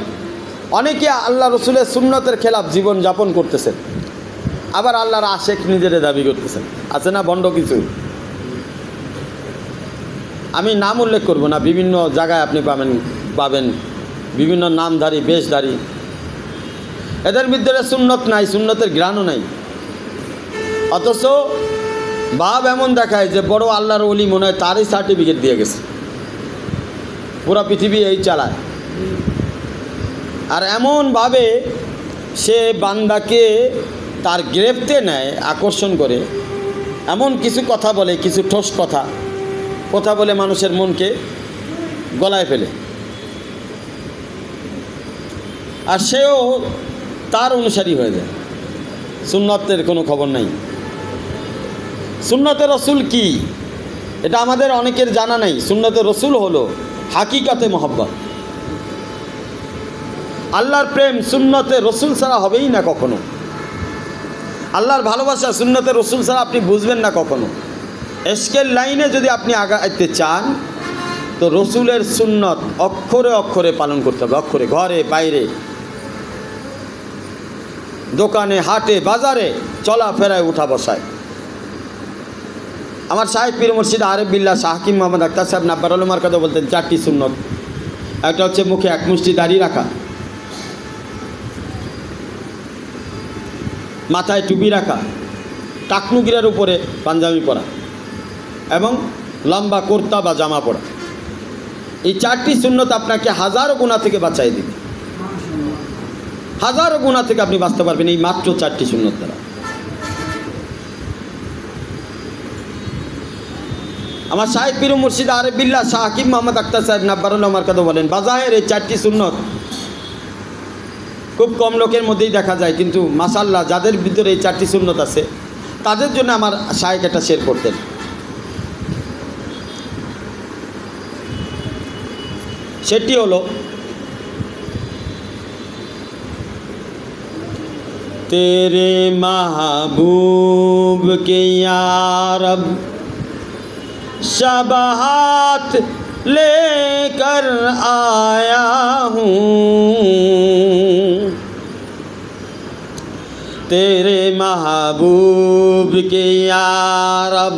অনেকে আল্লাহ রসুলের সুন্নতের খেলাফ জীবন যাপন করতেছেন, আবার আল্লাহর আশেক নিজের দাবি করতেছেন। আছে না বন্ড কিছু, আমি নাম উল্লেখ করব না, বিভিন্ন জায়গায় আপনি পাবেন বিভিন্ন নামধারী বেশধারী, এদের ভিতরে সুন্নত নাই, সুন্নতের ঘ্রাণও নাই, অথচ ভাব এমন দেখায় যে বড় আল্লাহর ওলি মনে হয়, তারই সার্টিফিকেট দিয়ে গেছে, পুরা পৃথিবী এই চালায়। আর এমনভাবে সে বান্দাকে তার গ্রেফতে নেয়, আকর্ষণ করে, এমন কিছু কথা বলে, কিছু ঠোস কথা বলে মানুষের মনকে গলায় ফেলে, আর সেও তার অনুসারী হয়ে যায়। সুন্নতের কোনো খবর নাই। সুন্নতে রসুল কি, এটা আমাদের অনেকের জানা নাই। সুন্নতে রসুল হলো হাকিকাতে মহব্বত, আল্লাহর প্রেম সুন্নতে রসুল ছাড়া হবেই না কখনো। আল্লাহর ভালোবাসা সুন্নতে রসুল ছাড়া আপনি বুঝবেন না কখনো। এশকের লাইনে যদি আপনি আগাইতে চান, তো রসুলের সুন্নত অক্ষরে অক্ষরে পালন করতে হবে, অক্ষরে, ঘরে বাইরে, দোকানে হাটে বাজারে, চলাফেরায়, উঠা বসায়। আমার শায়েখ পীর মুর্শিদ আরিফ বিল্লাহ শাহ হাকিম মোহাম্মদ আখতার সাহেব নাব্বারুল মারকাদা বলতেন, 4টি সুন্নত। একটা হচ্ছে মুখে এক মুষ্টি দাড়ি রাখা, মাথায় টুপি রাখা, টাকনুগিরার উপরে পাঞ্জাবি পরা এবং লম্বা কুর্তা বা জামা পরা। এই 4টি সুন্নত আপনাকে হাজারো গুনাহ থেকে বাঁচাই দিবে, হাজারো গুনাহ থেকে আপনি বাঁচতে পারবেন এই মাত্র 4টি সুন্নত দ্বারা। আমার শায়েখ পীর মুর্শিদ আরিফ বিল্লাহ শাহ হাকিম মোহাম্মদ আখতার সাহেব নাব্বারুল মারকাদা বলেন, বাজাহের এই 4টি সুন্নত খুব কম লোকের মধ্যেই দেখা যায়, কিন্তু মাশাআল্লাহ যাদের ভিতরে এই 4টি সুন্নত আছে, তাদের জন্য আমার শায়েখ এটা শেয়ার করতেন। সেটি হলো तेरे महबूब के या रब शबहात लेकर आया हूँ, तेरे महबूब के या रब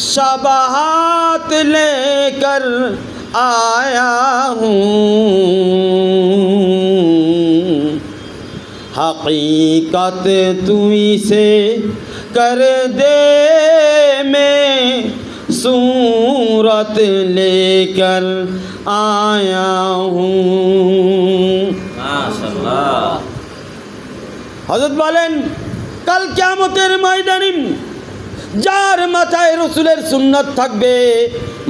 शबहात लेकर आया हूँ, हकीकत तू से कर दे मैं सूरत लेकर आया हूँ। माशाअल्लाह। हज़रत বলেন কাল কিয়ামতের ময়দানে যার মাথায় রসুলের সুন্নাত থাকবে,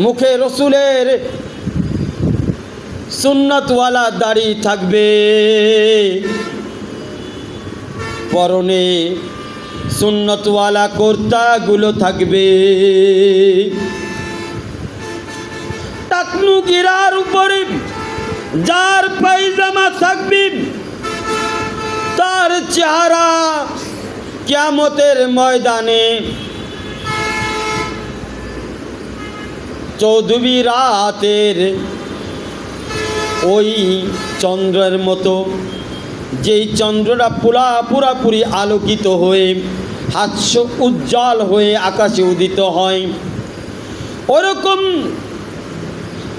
মুখে রসুলের সুন্নাতওয়ালা দাড়ি থাকবে, পরনে সুন্নতওয়ালা কুর্তাগুলো থাকবে, টাকনু গিরার উপরে যার পায়জামা থাকবে, তার চেহারা কিয়ামতের ময়দানে চৌধুরী রাতের ওই চন্দ্রের মতো, যেই চন্দ্রটা পুরাপুরি আলোকিত হয়ে হাস্য উজ্জ্বল হয়ে আকাশে উদিত হয়, ওরকম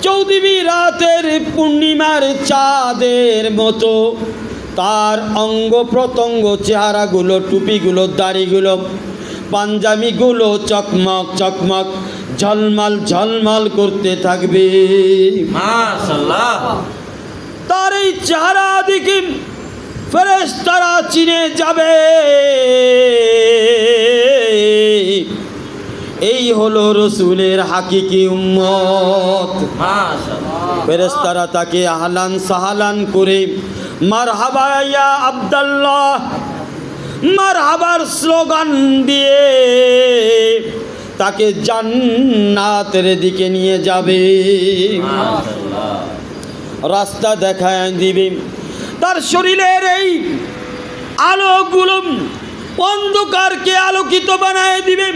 চৌধুরী রাতের পূর্ণিমার চাঁদের মতো তার অঙ্গ প্রত্যঙ্গ চেহারাগুলো, টুপিগুলো, দাড়িগুলো, পাঞ্জাবিগুলো চকমক চকমক ঝলমল ঝলমল করতে থাকবে। মাশাআল্লাহ। তার এই চেহারা দেখে ফেরেশতারা চিনে যাবে এই হলো রসুলের হাকিকি উম্মত। মাশাআল্লাহ। ফেরেশতারা তাকে আহলান সাহলান করে মারহাবা ইয়া আব্দুল্লাহ, মারহাবার স্লোগান দিয়ে তাকে জান্নাতের দিকে নিয়ে যাবে। মাশাআল্লাহ। রাস্তা দেখায় দিবে, তার শরীরের এই আলোগুলো অন্ধকারকে আলোকিত বানায় দিবে।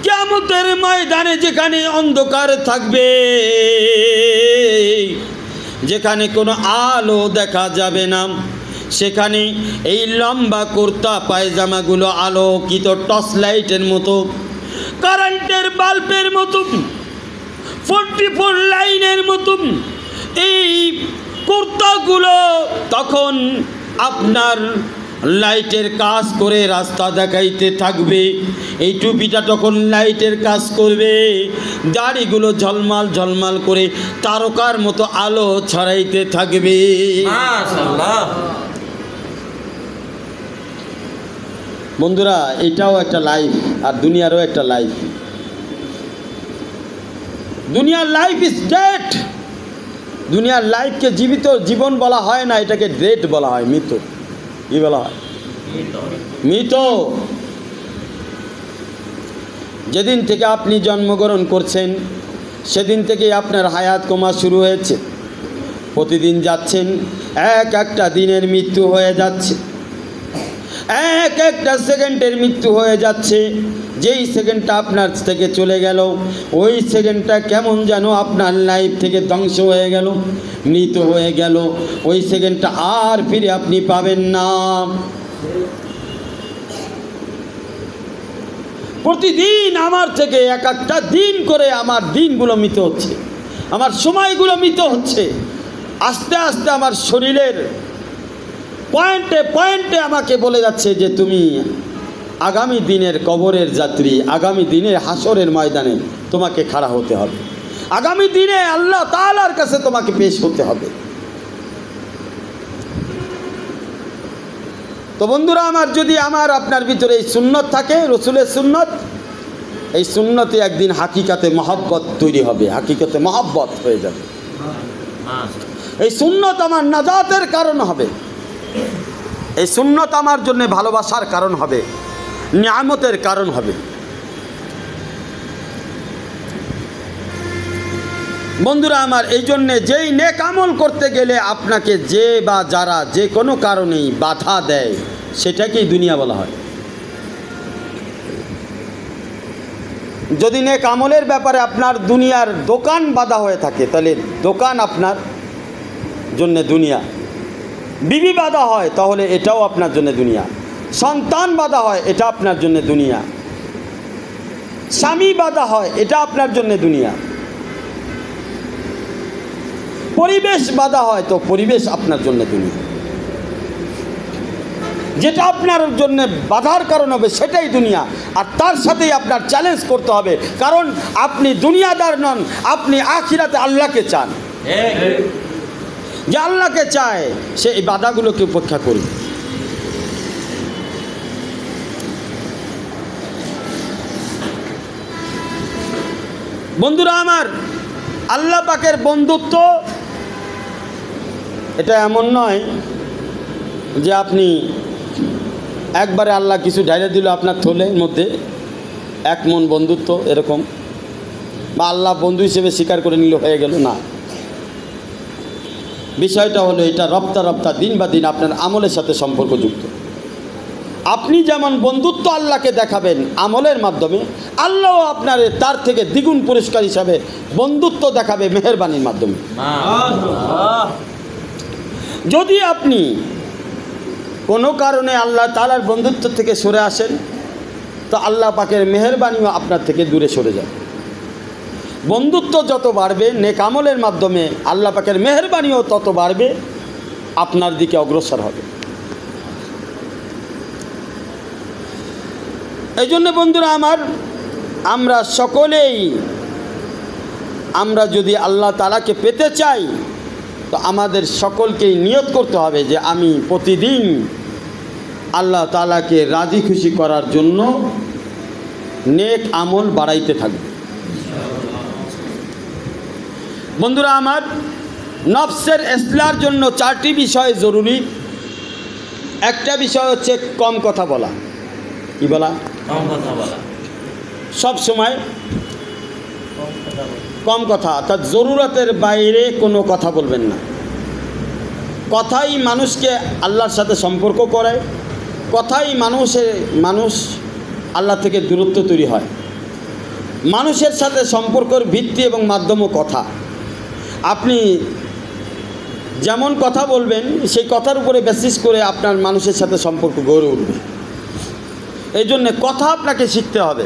কিয়ামতের ময়দানে যেখানে অন্ধকার থাকবে, যেখানে কোনো আলো দেখা যাবে না, সেখানে এই লম্বা কুর্তা পায়জামাগুলো আলোকিত টর্চ লাইটের মতো, কারেন্টের বাল্বের মতো, 44 লাইনের মতো এই কুর্তাগুলো তখন আপনার লাইটের কাজ করে রাস্তা দেখাইতে থাকবে। এই টুপিটা তখন লাইটের কাজ করবে, দাড়িগুলো ঝলমাল ঝলমাল করে তারকার মতো আলো ছড়াইতে থাকবে। মাশাআল্লাহ। বন্ধুরা, এটাও একটা লাইফ, আর দুনিয়ারও একটা লাইফ। দুনিয়ার লাইফ ইজ ডেড। দুনিয়ার লাইফকে জীবিত জীবন বলা হয় না, এটাকে ডেড বলা হয়, মৃত। কি বলা হয়? মৃত। যেদিন থেকে আপনি জন্মগ্রহণ করছেন সেদিন থেকে আপনার হায়াত কমা শুরু হয়েছে। প্রতিদিন যাচ্ছেন, একটা দিনের মৃত্যু হয়ে যাচ্ছে, একটা সেকেন্ডের মৃত্যু হয়ে যাচ্ছে। যেই সেকেন্ডটা আপনার থেকে চলে গেল, ওই সেকেন্ডটা কেমন যেন আপনার লাইফ থেকে ধ্বংস হয়ে গেল, মৃত হয়ে গেল। ওই সেকেন্ডটা আর ফিরে আপনি পাবেন না। প্রতিদিন আমার থেকে একটা দিন করে আমার দিনগুলো মৃত হচ্ছে, আমার সময়গুলো মৃত হচ্ছে। আস্তে আস্তে আমার শরীরের পয়েন্টে পয়েন্টে আমাকে বলে যাচ্ছে যে তুমি আগামী দিনের কবরের যাত্রী, আগামী দিনের হাসরের ময়দানে তোমাকে খাড়া হতে হবে, আগামী দিনে আল্লাহ তাআলার কাছে তোমাকে পেশ হতে হবে। তো বন্ধুরা আমার, যদি আপনার ভিতরে এই সুন্নত থাকে, রসুলের সুন্নত, এই সুন্নতে একদিন হাকিকাতে মহব্বত তৈরি হবে, হাকিকাতে মহব্বত হয়ে যাবে। এই সুন্নত আমার নাজাতের কারণ হবে, এই সুন্নত আমার জন্য ভালোবাসার কারণ হবে, নিয়ামতের কারণ হবে। বন্ধুরা আমার, এই জন্যে যেই নেক আমল করতে গেলে আপনাকে যে বা যারা যে কোনো কারণেই বাধা দেয় সেটাকেই দুনিয়া বলা হয়। যদি নেক আমলের ব্যাপারে আপনার দুনিয়ার দোকান বাধা হয়ে থাকে তাহলে দোকান আপনার জন্য দুনিয়া। বিবি বাধা হয় তাহলে এটাও আপনার জন্য দুনিয়া। সন্তান বাধা হয় এটা আপনার জন্য দুনিয়া। স্বামী বাধা হয় এটা আপনার জন্য দুনিয়া। পরিবেশ বাধা হয় তো পরিবেশ আপনার জন্য দুনিয়া। যেটা আপনার জন্য বাধার কারণ হবে সেটাই দুনিয়া। আর তার সাথেই আপনার চ্যালেঞ্জ করতে হবে, কারণ আপনি দুনিয়াদার নন, আপনি আখিরাতে আল্লাহকে চান। যে আল্লাহকে চায় সে এই বাধাগুলোকে উপেক্ষা করবে। বন্ধুরা আমার, আল্লাহ পাকের বন্ধুত্ব এটা এমন নয় যে আপনি একবারে আল্লাহ কিছু ঢাইলে দিল আপনার থলের মধ্যে, এক মন বন্ধুত্ব এরকম, বা আল্লাহ বন্ধু হিসেবে স্বীকার করে নিল হয়ে গেল না। বিষয়টা হলো এটা রপ্তা রপ্তা দিন বা দিন আপনার আমলের সাথে সম্পর্কযুক্ত। আপনি যেমন বন্ধুত্ব আল্লাহকে দেখাবেন আমলের মাধ্যমে, আল্লাহও আপনার তার থেকে দ্বিগুণ পুরস্কার হিসাবে বন্ধুত্ব দেখাবে মেহেরবানির মাধ্যমে। যদি আপনি কোনো কারণে আল্লাহ তাআলার বন্ধুত্ব থেকে সরে আসেন তো আল্লাহ পাকের মেহেরবানিও আপনার থেকে দূরে সরে যায়। বন্ধুত্ব যত বাড়বে নেক আমলের মাধ্যমে আল্লাহ পাকের মেহেরবানিও তত বাড়বে, আপনার দিকে অগ্রসর হবে। এই জন্য বন্ধুরা আমার, আমরা সকলেই আমরা যদি আল্লাহ তাআলাকে পেতে চাই তো আমাদের সকলকেই নিয়ত করতে হবে যে আমি প্রতিদিন আল্লাহ তাআলাকে রাজি খুশি করার জন্য নেক আমল বাড়াইতে থাকব। বন্ধুরা আমার, নফসের ইসলাহর জন্য 4টি বিষয় জরুরি। একটা বিষয় হচ্ছে কম কথা বলা। কি বলা? কম কথা বলা। সব সময় কম কথা, অর্থাৎ জরুরতের বাইরে কোনো কথা বলবেন না। কথাই মানুষকে আল্লাহর সাথে সম্পর্ক করায়, কথাই মানুষ আল্লাহ থেকে দূরত্ব তৈরি হয়। মানুষের সাথে সম্পর্কের ভিত্তি এবং মাধ্যমও কথা। আপনি যেমন কথা বলবেন সেই কথার উপরে বেসিস করে আপনার মানুষের সাথে সম্পর্ক গড়ে উঠবে। এই জন্যে কথা আপনাকে শিখতে হবে,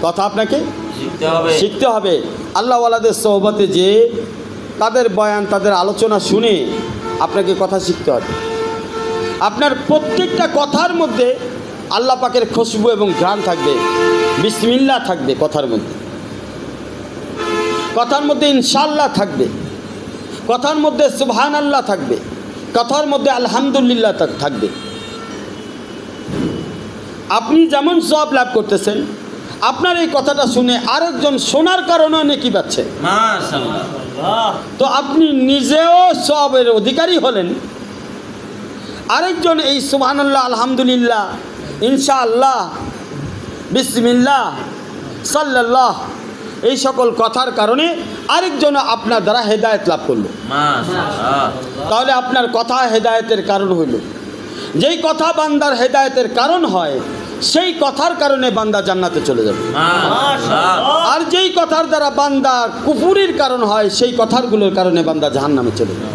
কথা আপনাকে শিখতে হবে। আল্লাহওয়ালাদের সোহবতে যে তাদের বয়ান তাদের আলোচনা শুনে আপনাকে কথা শিখতে হবে। আপনার প্রত্যেকটা কথার মধ্যে আল্লাহ পাকের খুশবু এবং ঘ্রাণ থাকবে, বিসমিল্লাহ থাকবে কথার মধ্যে, কথার মধ্যে ইনশাআল্লাহ থাকবে, কথার মধ্যে সুবহানাল্লাহ থাকবে, কথার মধ্যে আলহামদুলিল্লাহ থাকবে। আপনি যেমন সওয়াব লাভ করতেছেন, আপনার এই কথাটা শুনে আরেকজন শোনার কারণেও নেকি পাচ্ছে, মাশাআল্লাহ। তো আপনি নিজেও সওয়াবের অধিকারী হলেন, আরেকজন এই সুবহানাল্লাহ, আলহামদুলিল্লাহ, ইনশাআল্লাহ, বিসমিল্লাহ, সাল্লাল্লাহ এই সকল কথার কারণে আরেকজন আপনার দ্বারা হেদায়েত লাভ করলো, মাশাআল্লাহ। তাহলে আপনার কথা হেদায়েতের কারণ হইল। যেই কথা বান্দার হেদায়েতের কারণ হয় সেই কথার কারণে বান্দা জান্নাতে চলে যাবে, মাশাআল্লাহ। আর যেই কথার দ্বারা বান্দা কুফুরির কারণ হয় সেই কথাগুলোর কারণে বান্দা জাহান্নামে চলে যাবে।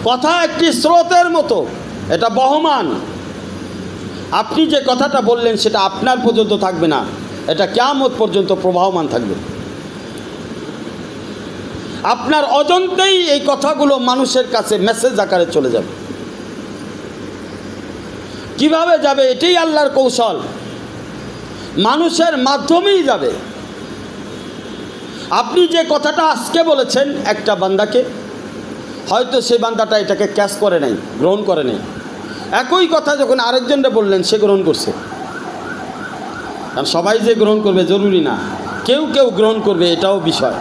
কথা একটি স্রোতের মতো, এটা বহমান। আপনি যে কথাটা বললেন সেটা আপনার পর্যন্ত থাকবে না, এটা কিয়ামত পর্যন্ত প্রবাহমান থাকবে। আপনার অজান্তেই এই কথাগুলো মানুষের কাছে মেসেজ আকারে চলে যাবে। কিভাবে যাবে? এটাই আল্লাহর কৌশল, মানুষের মাধ্যমেই যাবে। আপনি যে কথাটা আজকে বলেছেন একটা বান্দাকে, হয়তো সেই বান্দাটা এটাকে ক্যাচ করে নাই, গ্রহণ করে নাই। একই কথা যখন আরেকজনকে বললেন সে গ্রহণ করছে। কারণ সবাই যে গ্রহণ করবে জরুরি না, কেউ কেউ গ্রহণ করবে এটাও বিষয়।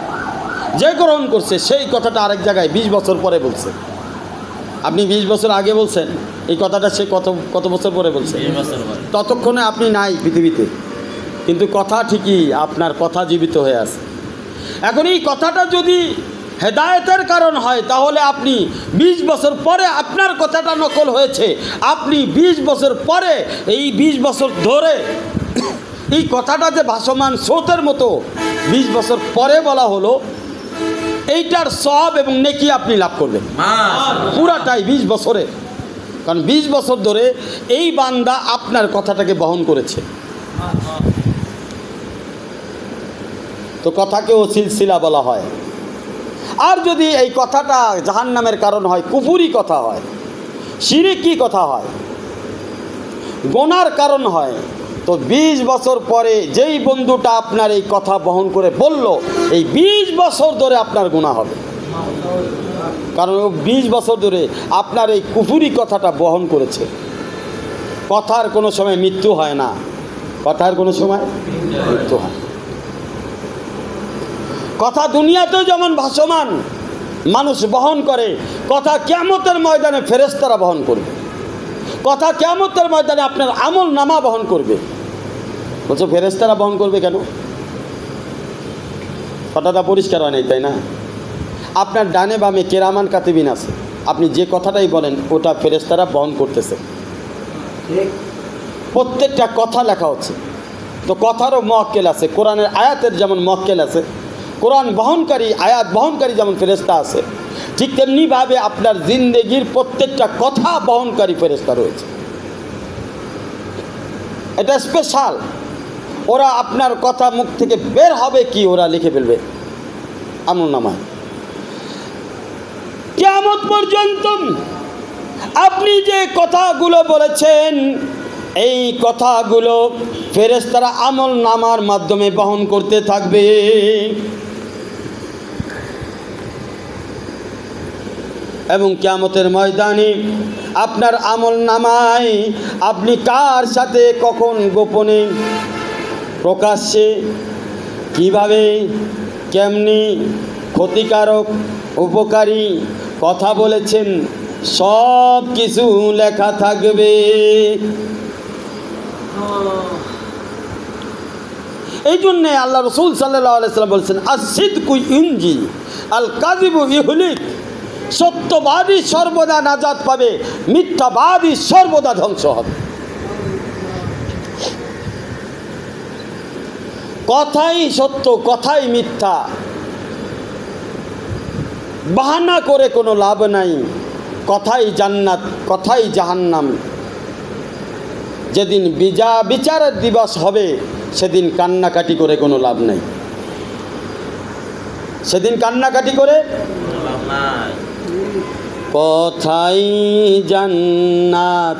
যে গ্রহণ করছে সেই কথাটা আরেক জায়গায় 20 বছর পরে বলছে। আপনি 20 বছর আগে বলছেন এই কথাটা, সে কত বছর পরে বলছে, ততক্ষণে আপনি নাই পৃথিবীতে। কিন্তু কথা ঠিকই, আপনার কথা জীবিত হয়ে আছে। এখন এই কথাটা যদি হেদায়েতের কারণ হয়, তাহলে আপনি 20 বছর পরে আপনার কথাটা নকল হয়েছে, আপনি 20 বছর পরে, এই 20 বছর ধরে এই কথাটা যে ভাসমান স্রোতের মতো 20 বছর পরে বলা হলো, এইটার সওয়াব এবং নেকি আপনি লাভ করবেন পুরাটাই 20 বছরে। কারণ 20 বছর ধরে এই বান্দা আপনার কথাটাকে বহন করেছে। তো কথাকেও সিলসিলা বলা হয়। আর যদি এই কথাটা জাহান্নামের কারণ হয়, কুফরি কথা হয়, শিরকি কথা হয়, গোনার কারণ হয়, তো 20 বছর পরে যেই বন্ধুটা আপনার এই কথা বহন করে বলল, এই 20 বছর ধরে আপনার গুনাহ হবে। কারণ ও 20 বছর ধরে আপনার এই কুফরি কথাটা বহন করেছে। কথার কোনো সময় মৃত্যু হয় না, কথার কোনো সময় মৃত্যু হয়। কথা দুনিয়াতেও যেমন ভাসমান মানুষ বহন করে, কথা কিয়ামতের ময়দানে ফেরেশতারা বহন করবে। কথা কিয়ামতের ময়দানে আপনার আমল নামা বহন করবে। বলছো ফেরেশতারা বহন করবে কেন? কথাটা পরিষ্কার হয় নাই, তাই না? আপনার ডানে বামে কেরামান কাতিবিন আছে, আপনি যে কথাটাই বলেন ওটা ফেরেশতারা বহন করতেছে। প্রত্যেকটা কথা লেখা হচ্ছে। তো কথারও মক্কেল আছে, কোরআনের আয়াতের যেমন মক্কেল আছে, কোরআন বহনকারী, আয়াত বহনকারী যেমন ফেরেশতা আছে, ঠিক তেমনিভাবে আপনার জিন্দেগির প্রত্যেকটা কথা বহনকারী ফেরেশতা রয়েছে। এটা স্পেশাল। ওরা আপনার কথা মুখ থেকে বের হবে কি ওরা লিখে ফেলবে আমলনামায়। কিয়ামত পর্যন্ত আপনি যে কথাগুলো বলেছেন, এই কথাগুলো ফেরেশতারা আমলনামার মাধ্যমে বহন করতে থাকবে। এবং কিয়ামতের ময়দানে আপনার আমলনামায় আপনি কার সাথে, কখন, গোপনে, প্রকাশ্যে, কিভাবে, কেমনি ক্ষতিকারক, উপকারী কথা বলেছেন, সব কিছু লেখা থাকবে। এই জন্যে আল্লাহ রসুল সাল্লাল্লাহু আলাইহি ওয়াসাল্লাম বলছেন, আস-সিদকু ইউনজি আল কাযিবু ইহলিক। সত্যবাদী সর্বদা নাজাত পাবে, মিথ্যাবাদী সর্বদা ধ্বংস হবে। কথাই সত্য, কথাই মিথ্যা, বাহানা করে কোনো লাভ নাই। কথাই জান্নাত, কথাই জাহান্নাম। যেদিন বিচারের দিবস হবে, সেদিন কান্নাকাটি করে কোনো লাভ নাই। সেদিন কান্নাকাটি করে লাভ নাই। কথাই জান্নাত,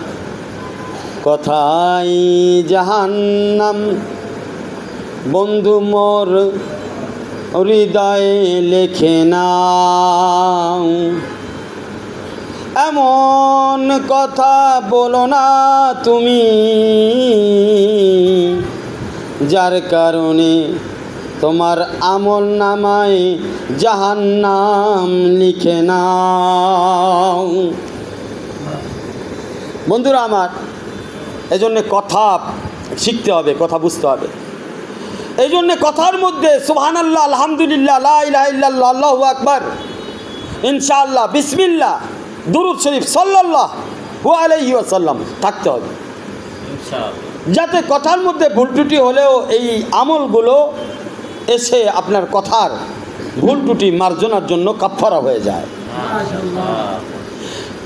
কথাই জাহান্নাম, বন্ধু মোর হৃদয়ে লেখে নাও। এমন কথা বলো না তুমি, যার কারণে তোমার আমল নামায় জাহান্নাম লিখে নাও। বন্ধুরা আমার, এজন্য কথা শিখতে হবে, কথা বুঝতে হবে। এই জন্যে কথার মধ্যে সুবহানাল্লাহ, আলহামদুলিল্লাহ, লা ইলাহা ইল্লাল্লাহ, আল্লাহু আকবার, ইনশাআল্লাহ, বিসমিল্লাহ, দুরূদ শরীফ সাল্লাল্লাহু আলাইহি ওয়াসাল্লাম থাকতে হবে, যাতে কথার মধ্যে ভুল ত্রুটি হলেও এই আমলগুলো এসে আপনার কথার ভুল ত্রুটি মার্জনার জন্য কাফফারা হয়ে যায়।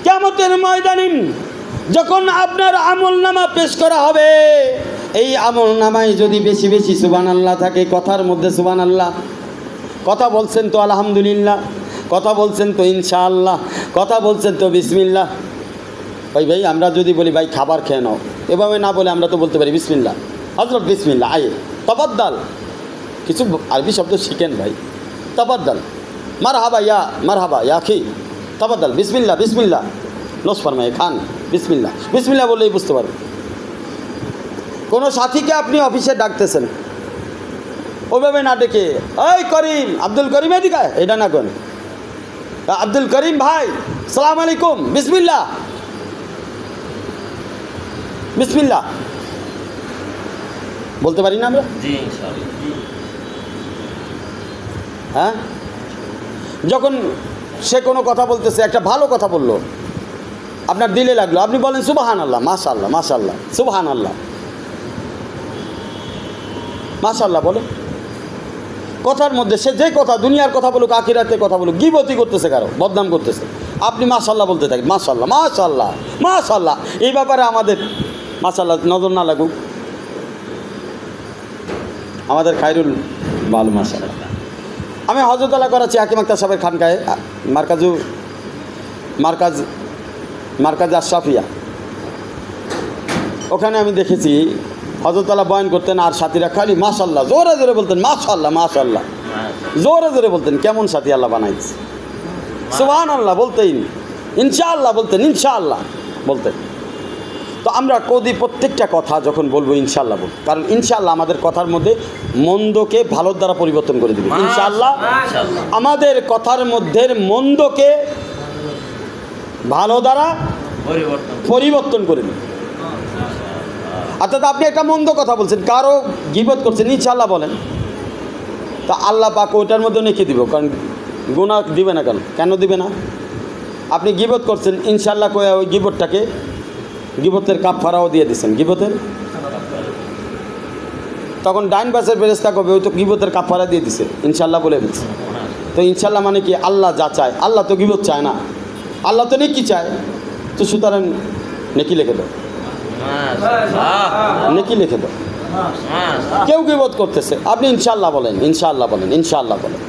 কিয়ামতের ময়দানে যখন আপনার আমলনামা পেশ করা হবে, এই আমলনামায় যদি বেশি বেশি সুবহানাল্লাহ থাকে, কথার মধ্যে সুবহানাল্লাহ, কথা বলছেন তো আলহামদুলিল্লাহ, কথা বলছেন তো ইনশাআল্লাহ, কথা বলছেন তো বিসমিল্লাহ। ভাই আমরা যদি বলি ভাই খাবার খেয়ে নাও, এভাবে না বলে আমরা তো বলতে পারি বিসমিল্লাহ, হযরত বিসমিল্লাহ, আয়ে তাফাদ্দাল, কিছু আরবি শব্দ শিখেন ভাই, তাফাদ্দাল, মারহাবা ইয়া আখি, তাফাদ্দাল, বিসমিল্লাহ, বিসমিল্লাহ, নস ফরমায়ে খান, বিসমিল্লাহ, বিসমিল্লাহ বললেই বুঝতে পারবেন। কোনো সাথীকে আপনি অফিসে ডাকতেছেন, ওইভাবে না ডেকে এই করিম, আব্দুল করিম এদিকে, এটা না কোন আব্দুল করিম ভাই সালাম আলাইকুম, বিসমিল্লাহ, বিসমিল্লাহ। বলতে পারি না আমরা? হ্যাঁ, যখন সে কোনো কথা বলতেছে, একটা ভালো কথা বললো, আপনার দিলে লাগলো, আপনি বলেন সুবহানাল্লাহ, মাশাআল্লাহ, মাশাআল্লাহ, সুবহানাল্লাহ, মাশাআল্লাহ বলে। কথার মধ্যে সে যে কথা, দুনিয়ার কথা বলুক, আখিরাতের কথা বলুক, গীবতি করতেছে, কারো বদনাম করতেছে, আপনি মাশাআল্লাহ বলতে থাকেন, মাশাআল্লাহ, মাশাআল্লাহ, মাশাআল্লাহ। এই ব্যাপারে আমাদের মাশাআল্লাহ নজর না লাগুক, আমাদের খায়রুল ভালো, মাশাআল্লাহ। আমি হযরতলা করাচ্ছি হাকিম আক্তার সাহেবের খানকায়, মার্কাজ আশরাফিয়া, ওখানে আমি দেখেছি হযরতলা বয়ান করতেন, আর সাথীরা খালি মাশাআল্লাহ জোরে জোরে বলতেন, মাশাআল্লাহ, মাশাআল্লাহ, জোরে জোরে বলতেন। কেমন সাথী আল্লাহ বানাইছে! সুবহানাল্লাহ বলতেন, ইনশাআল্লাহ বলতেন, ইনশাআল্লাহ বলতেন। তো আমরা কদি প্রত্যেকটা কথা যখন বলবো ইনশাআল্লাহ বলবো, কারণ ইনশাআল্লাহ আমাদের কথার মধ্যে মন্দকে ভালোর দ্বারা পরিবর্তন করে দেবে। ইনশাআল্লাহ আমাদের কথার মধ্যে মন্দকে ভালো দ্বারা পরিবর্তন করে দেবে। অর্থাৎ আপনি একটা মন্দ কথা বলছেন, কারো গীবত করছেন, ইনশাআল্লাহ বলেন, তা আল্লাহ পাক ওইটার মধ্যে লিখে দিব। কারণ গুনাহ দিবে না, কেন দিবে না? আপনি গীবত করছেন, ইনশাআল্লাহ কয়ে ওই গীবতটাকে, গীবতের কাফারাও দিয়ে দিচ্ছেন, গীবতের, তখন ডাইন পাশের ফেরেশতা কবে ওই তো গীবতের কাফারা দিয়ে দিছে, ইনশাআল্লাহ বলে দিচ্ছে। তো ইনশাআল্লাহ মানে কি? আল্লাহ যা চায়, আল্লাহ তো গীবত চায় না, আল্লাহ তো নেকি চায়। তো সুতরাং নেকি লিখে দাও, নেকি লিখে দাও। কেউ গীবত করতেছে, আপনি ইনশাআল্লাহ বলেন, ইনশাআল্লাহ বলেন, ইনশাআল্লাহ বলেন।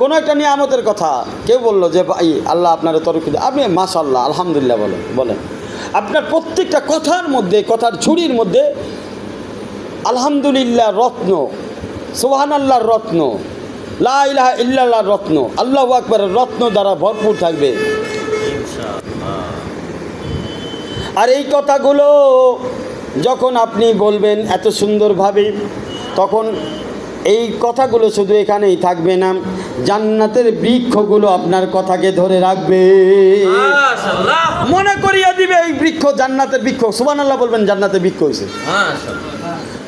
কোনো একটা নিয়ামতের কথা কেউ বললো যে ভাই আল্লাহ আপনার তরফ, আপনি মাশাআল্লাহ, আলহামদুলিল্লাহ বলেন। আপনার প্রত্যেকটা কথার মধ্যে, কথার ঝুড়ির মধ্যে আলহামদুলিল্লাহ রত্ন, সুবহানাল্লাহর রত্ন, লা ইলাহা ইল্লাল্লাহর রত্ন, আল্লাহু আকবারের রত্ন দ্বারা ভরপুর থাকবে। আর এই কথাগুলো যখন আপনি বলবেন এত সুন্দরভাবে, তখন এই কথাগুলো শুধু এখানেই থাকবে না, জান্নাতের বৃক্ষগুলো আপনার কথাকে ধরে রাখবে, মনে করিয়ে দিবে এই বৃক্ষ জান্নাতের বৃক্ষ। সুবহানাল্লাহ বলবেন, জান্নাতের বৃক্ষ হয়েছে,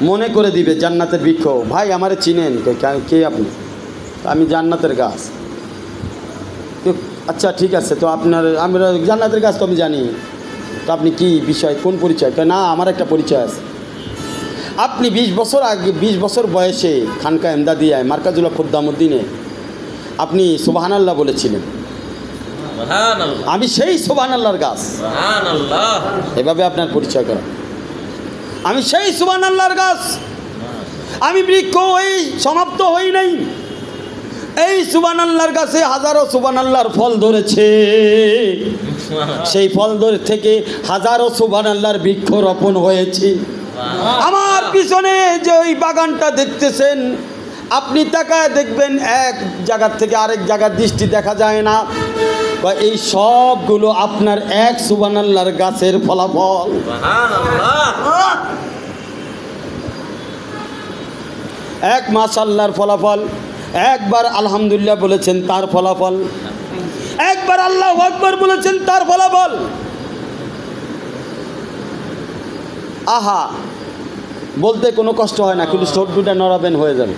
মনে করে দিবে জান্নাতের বৃক্ষ। ভাই আমারে চিনেন? কে আপনি? আমি জান্নাতের গাছ। আচ্ছা ঠিক আছে, তো আমরা জান্নাতের গাছ তো আমি জানি, তো আপনি কি বিষয়, কোন পরিচয়? না আমার একটা পরিচয় আছে। আপনি 20 বছর আগে, 20 বছর বয়সে খানকা এমদাদিয়ায় মার্কাজুল খুদ্দামউদ্দিনে আপনি সুবহানাল্লাহ বলেছিলেন, আমি সেই সুবহানাল্লাহর গাছ। এভাবে আপনার পরিচয় করা, আমি সেই সুবহানাল্লাহর গাছ, আমি বৃক্ষ, ওই সমাপ্ত হই নাই। এই সুবহানাল্লাহর গাছে হাজারো সুবহানাল্লাহর ফল ধরেছে, সেই ফল ধরে থেকে হাজারো সুবহানাল্লাহর বৃক্ষ রোপণ হয়েছে। আমার পিছনে যে ওই বাগানটা দেখতেছেন, আপনি তাকায় দেখবেন এক জায়গার থেকে আরেক জায়গার দৃষ্টি দেখা যায় না, এই সবগুলো আপনার এক সুবহানাল্লাহর গাছের ফলাফল। এক মাশাআল্লাহর ফলাফল। একবার আলহামদুলিল্লাহ বলেছেন তার ফলাফল, একবার আল্লাহু আকবার বলেছেন তার ফলাফল। আহা, বলতে কোনো কষ্ট হয় না, কিন্তু ঠোঁট দুটা নড়াবেন হয়ে যাবে।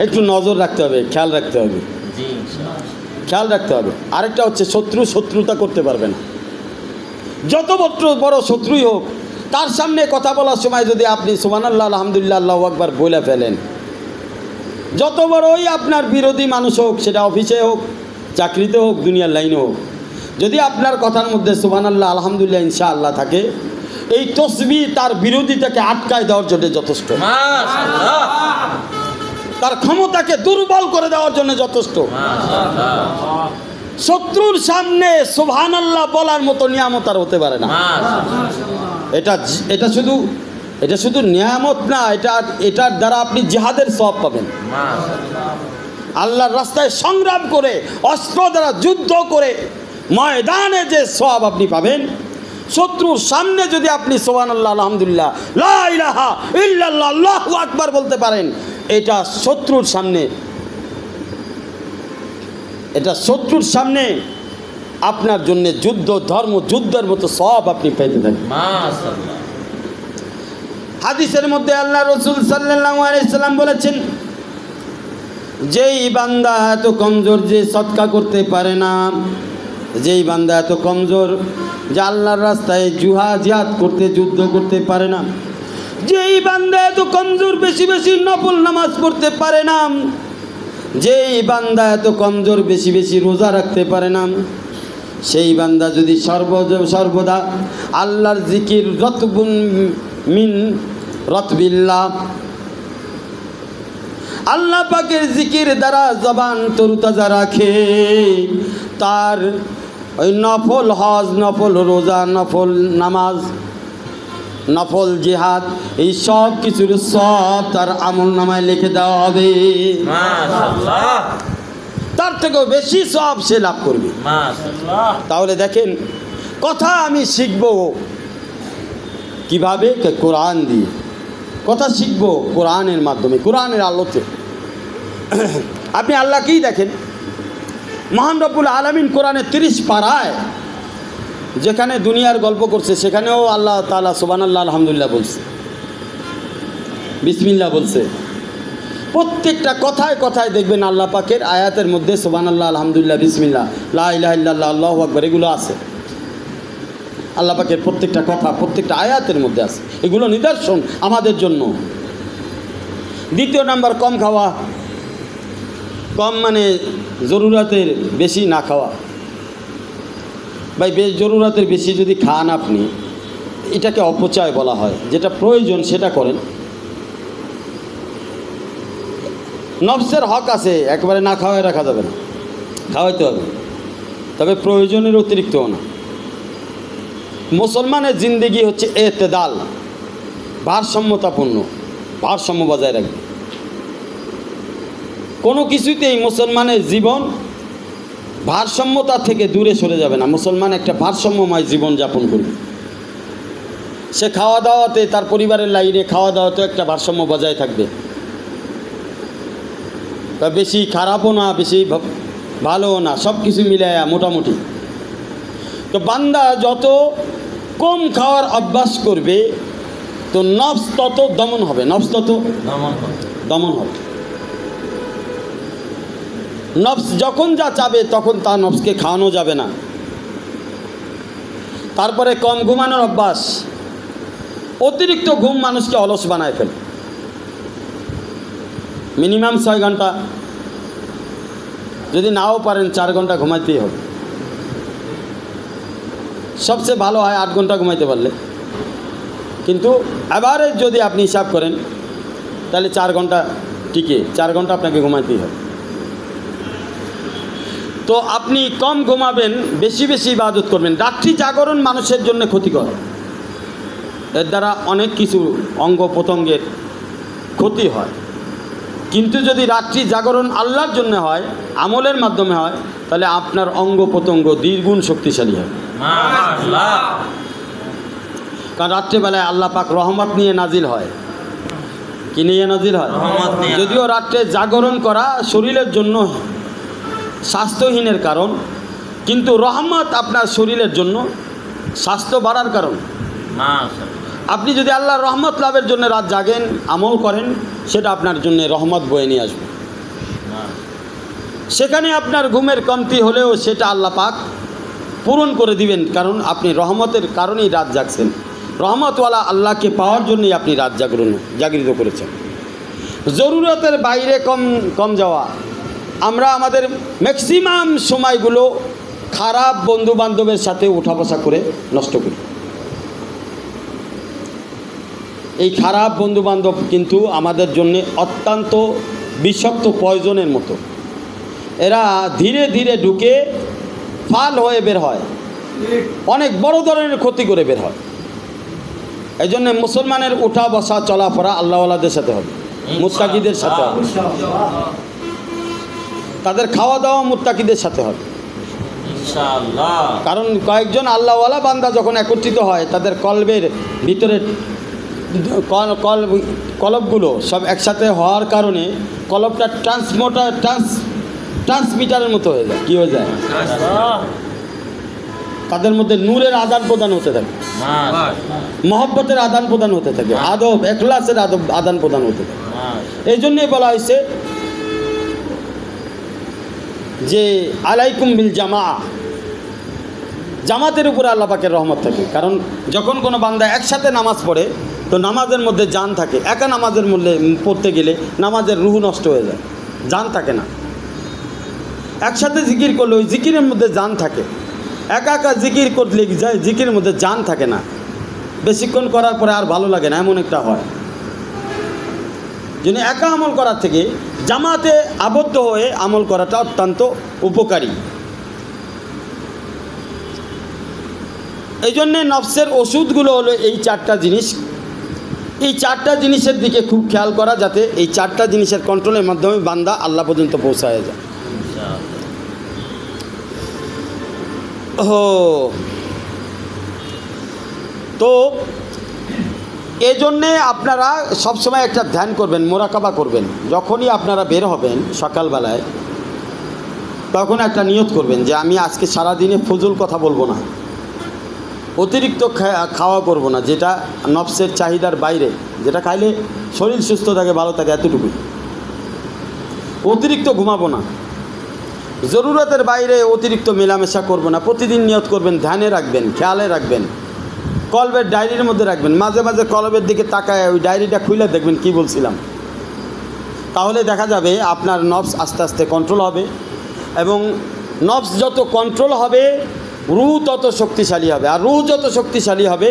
একটু নজর রাখতে হবে, খেয়াল রাখতে হবে, খেয়াল রাখতে হবে। আরেকটা হচ্ছে শত্রুতা করতে পারবে না। যত বড় শত্রুই হোক, তার সামনে কথা বলার সময় যদি আপনি সুবহানাল্লাহ, আলহামদুলিল্লাহ, আল্লাহু আকবার বলে ফেলেন, যত বড়ই আপনার বিরোধী মানুষ হোক, সেটা অফিসে হোক, চাকরিতে হোক, দুনিয়ার লাইনে হোক, যদি আপনার কথার মধ্যে সুবহানাল্লাহ, আলহামদুলিল্লাহ, ইনশাআল্লাহ থাকে, এই তসবিহ তার বিরোধিতাকে আটকায় দেওয়ার জন্য যথেষ্ট, তার ক্ষমতাকে দুর্বল করে দেওয়ার জন্য যথেষ্ট। শত্রুর সামনে সুবহানাল্লাহ বলার মতো নিয়ামত আর হতে পারে না। এটা শুধু নিয়ামত না, এটার দ্বারা আপনি জিহাদের সওয়াব পাবেন। আল্লাহর রাস্তায় সংগ্রাম করে, অস্ত্র দ্বারা যুদ্ধ করে ময়দানে যে সওয়াব আপনি পাবেন, শত্রুর সামনে যদি আপনি সুবহানাল্লাহ, আলহামদুলিল্লাহ, লা ইলাহা ইল্লাল্লাহ, আল্লাহু আকবার বলতে পারেন, এটা শত্রুর সামনে আপনার জন্য যুদ্ধের মতো সওয়াব আপনি পেতে থাকেন। হাদিসের মধ্যে আল্লাহ রাসূল সাল্লাল্লাহু আলাইহি সাল্লাম বলেছেন, যেই বান্দা এত কমজোর যে সদকা করতে পারে না, যেই বান্দা এত কমজোর যে আল্লাহর রাস্তায় জিহাদ করতে, যুদ্ধ করতে পারে না, যেই বান্দা এত কমজোর বেশি বেশি নফল নামাজ পড়তে পারে না, যেই বান্দা এত কমজোর বেশি বেশি রোজা রাখতে পারে না, সেই বান্দা যদি সর্বদা আল্লাহর জিকির রতবুন মিন রতবিল্লাহ, আল্লাহ পাকের জিকির দ্বারা জবান তরুতাজা রাখে, তার ওই নফল হজ, নফল রোজা, নফল নামাজ, নফল জিহাদ, এই সব কিছুর সব তার আমল নামায় লিখে দেওয়া হবে। মাশাআল্লাহ, তার থেকেও বেশি সব সে লাভ করবে। মাশাআল্লাহ। তাহলে দেখেন, কথা আমি শিখব কিভাবে? কোরআন দিয়ে কথা শিখব, কোরআনের মাধ্যমে, কোরআনের আলোতে। আপনি আল্লাহকেই দেখেন, মহান রব্বুল আলামিন কোরআনে 30 পারায় যেখানে দুনিয়ার গল্প করছে সেখানেও আল্লাহ তাআলা সুবহানাল্লাহ আলহামদুলিল্লাহ বলছে, বিসমিল্লাহ বলছে। প্রত্যেকটা কথায় কথায় দেখবেন আল্লাহ পাকের আয়াতের মধ্যে সুবহানাল্লাহ আলহামদুলিল্লাহ বিসমিল্লাহ লা ইলাহা ইল্লাল্লাহ আল্লাহু আকবার এগুলো আছে। আল্লাহ পাকের প্রত্যেকটা কথা প্রত্যেকটা আয়াতের মধ্যে আছে। এগুলো নিদর্শন আমাদের জন্য। দ্বিতীয় নাম্বার, কম খাওয়া। কম মানে জরুরতের বেশি না খাওয়া। ভাই, জরুরতের বেশি যদি খান আপনি, এটাকে অপচয় বলা হয়। যেটা প্রয়োজন সেটা করেন। নফসের হক আছে, একবারে না খাওয়াই রাখা যাবে না, খাওয়াইতে হবে, তবে প্রয়োজনের অতিরিক্তও না। মুসলমানের জিন্দেগি হচ্ছে এতেদাল, ভারসাম্যতাপূর্ণ, ভারসাম্য বজায় রাখবে। কোনো কিছুতেই মুসলমানের জীবন ভারসাম্যতা থেকে দূরে সরে যাবে না। মুসলমান একটা ভারসাম্যময় জীবন যাপন করবে। সে খাওয়া দাওয়াতে, তার পরিবারের লাইনে খাওয়া দাওয়াতে একটা ভারসাম্য বজায় থাকবে। বেশি খারাপও না, বেশি ভালোও না, সব কিছু মিলায়া মোটামুটি। তো বান্দা যত কম খাওয়ার অভ্যাস করবে, তো নফস তত দমন হবে, নফস তত দমন হবে। নফস যখন যা চাবে তখন তা নফসকে খাওয়ানো যাবে না। তারপরে কম ঘুমানোর অভ্যাস। অতিরিক্ত ঘুম মানুষকে অলস বানায় ফেলে। মিনিমাম 6 ঘন্টা, যদি নাও পারেন 4 ঘন্টা ঘুমাইতেই হবে। সবচেয়ে ভালো হয় 8 ঘন্টা ঘুমাইতে পারলে, কিন্তু এভারেজ যদি আপনি হিসাব করেন তাহলে 4 ঘন্টা টিকে, 4 ঘন্টা আপনাকে ঘুমাইতেই হবে। তো আপনি কম ঘুমাবেন, বেশি বেশি ইবাদত করবেন। রাত্রি জাগরণ মানুষের জন্য ক্ষতিকর। এর দ্বারা অনেক কিছু অঙ্গ প্রত্যঙ্গের ক্ষতি হয়। কিন্তু যদি রাত্রি জাগরণ আল্লাহর জন্য হয়, আমলের মাধ্যমে হয়, তাহলে আপনার অঙ্গ প্রত্যঙ্গ দ্বিগুণ শক্তিশালী হয়। কারণ রাত্রেবেলায় আল্লাহ পাক রহমত নিয়ে নাজিল হয়। কি নিয়ে নাজিল হয়? যদিও রাত্রে জাগরণ করা শরীরের জন্য স্বাস্থ্যহীনের কারণ, কিন্তু রহমত আপনার শরীরের জন্য স্বাস্থ্য বাড়ার কারণ। আপনি যদি আল্লাহর রহমত লাভের জন্য রাত জাগেন, আমল করেন, সেটা আপনার জন্য রহমত বয়ে নিয়ে আসবে। সেখানে আপনার ঘুমের কমতি হলেও সেটা আল্লাহ পাক পূরণ করে দিবেন, কারণ আপনি রহমতের কারণেই রাত জাগছেন। রহমতওয়ালা আল্লাহকে পাওয়ার জন্যই আপনি রাত জাগরিত করেছেন। জরুরতের বাইরে কম যাওয়া। আমরা আমাদের ম্যাক্সিমাম সময়গুলো খারাপ বন্ধু বান্ধবের সাথে উঠা বসা করে নষ্ট করি। এই খারাপ বন্ধু বান্ধব কিন্তু আমাদের জন্য অত্যন্ত বিষাক্ত পয়জনের মতো। এরা ধীরে ধীরে ঢুকে ফাল হয়ে বের হয়, অনেক বড় ধরনের ক্ষতি করে বের হয়। এই জন্য মুসলমানের উঠা বসা চলাফেরা আল্লাহওয়ালাদের সাথে হবে, মুত্তাকিদের সাথে হবে। তাদের খাওয়া দাওয়া মুত্তাকিদের সাথে হবে ইনশাআল্লাহ। কারণ কয়েকজন আল্লাহওয়ালা বান্দা যখন একত্রিত হয়, তাদের কলবের ভিতরে কলবগুলো সব একসাথে হওয়ার কারণে কলবটা ট্রান্সমিটারের মতো হয়ে যায়। কী হয়ে যায়? তাদের মধ্যে নূরের আদান প্রদান হতে থাকে। মহব্বতের আদান প্রদান হতে থাকে, আদব এখলাসের আদান প্রদান হতে থাকে। এই জন্যই বলা হয়েছে যে আলাইকুম বিল জামা, জামাতের উপরে আল্লাহ পাকের রহমত থাকে। কারণ যখন কোনো বান্দা একসাথে নামাজ পড়ে তো নামাজের মধ্যে জান থাকে। একা নামাজের মধ্যে পড়তে গেলে নামাজের রুহ নষ্ট হয়ে যায়, জান থাকে না। একসাথে জিকির করলে ওই জিকিরের মধ্যে জান থাকে। একা একা জিকির করলে যায় জিকিরের মধ্যে জান থাকে না, বেশিক্ষণ করার পরে আর ভালো লাগে না, এমন একটা হয়। জন্য একা আমল করার থেকে জামাতে আবদ্ধ হয়ে আমল করাটা অত্যন্ত উপকারী। এই জন্যে নফসের ওষুধগুলো হলো এই চারটা জিনিস। এই চারটা জিনিসের দিকে খুব খেয়াল করা, যাতে এই চারটা জিনিসের কন্ট্রোলের মাধ্যমে বান্দা আল্লাহ পর্যন্ত পৌঁছায় যায়। তো এই জন্যে আপনারা সবসময় একটা ধ্যান করবেন, মোরাকাবা করবেন। যখনই আপনারা বের হবেন সকালবেলায়, তখন একটা নিয়ত করবেন যে আমি আজকে সারাদিনে ফজুল কথা বলবো না, অতিরিক্ত খাওয়া করব না, যেটা নফসের চাহিদার বাইরে, যেটা খাইলে শরীর সুস্থ থাকে, ভালো থাকে, এতটুকুই। অতিরিক্ত ঘুমাবো না, জরুরতের বাইরে অতিরিক্ত মেলামেশা করব না। প্রতিদিন নিয়ত করবেন, ধ্যানে রাখবেন, খেয়ালে রাখবেন, কলবের ডায়েরির মধ্যে রাখবেন। মাঝে মাঝে কলবের দিকে তাকায় ওই ডায়েরিটা খুলে দেখবেন কি বলছিলাম। তাহলে দেখা যাবে আপনার নফস আস্তে আস্তে কন্ট্রোল হবে, এবং নফস যত কন্ট্রোল হবে রুহ তত শক্তিশালী হবে, আর রুহ যত শক্তিশালী হবে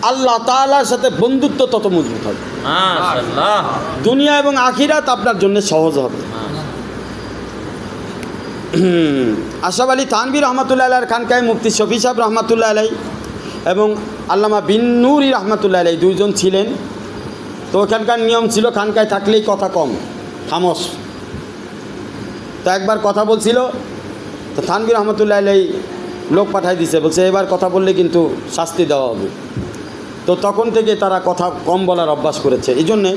আল্লাহ তাআলার সাথে বন্ধুত্ব তত মজবুত হবে। মাশাআল্লাহ, দুনিয়া এবং আখিরাত আপনার জন্য সহজ হবে। আশরাফ আলী থানভী রহমতুল্লাহ আলাইহির খানকায় মুফতি শফি সাহেব রহমতুল্লাহ আলাইহি এবং আল্লামা বিন নুরি রহমতুল্লাহ আলাইহি দুইজন ছিলেন। তো ওখানকার নিয়ম ছিল খানকায় থাকলেই কথা কম, খামোশ। তো একবার কথা বলছিল, তো থানভী রহমতুল্লাহ আলাইহি লোক পাঠাই দিছে, বলছে এবার কথা বললে কিন্তু শাস্তি দেওয়া হবে। তো তখন থেকে তারা কথা কম বলার অভ্যাস করেছে। এই জন্যে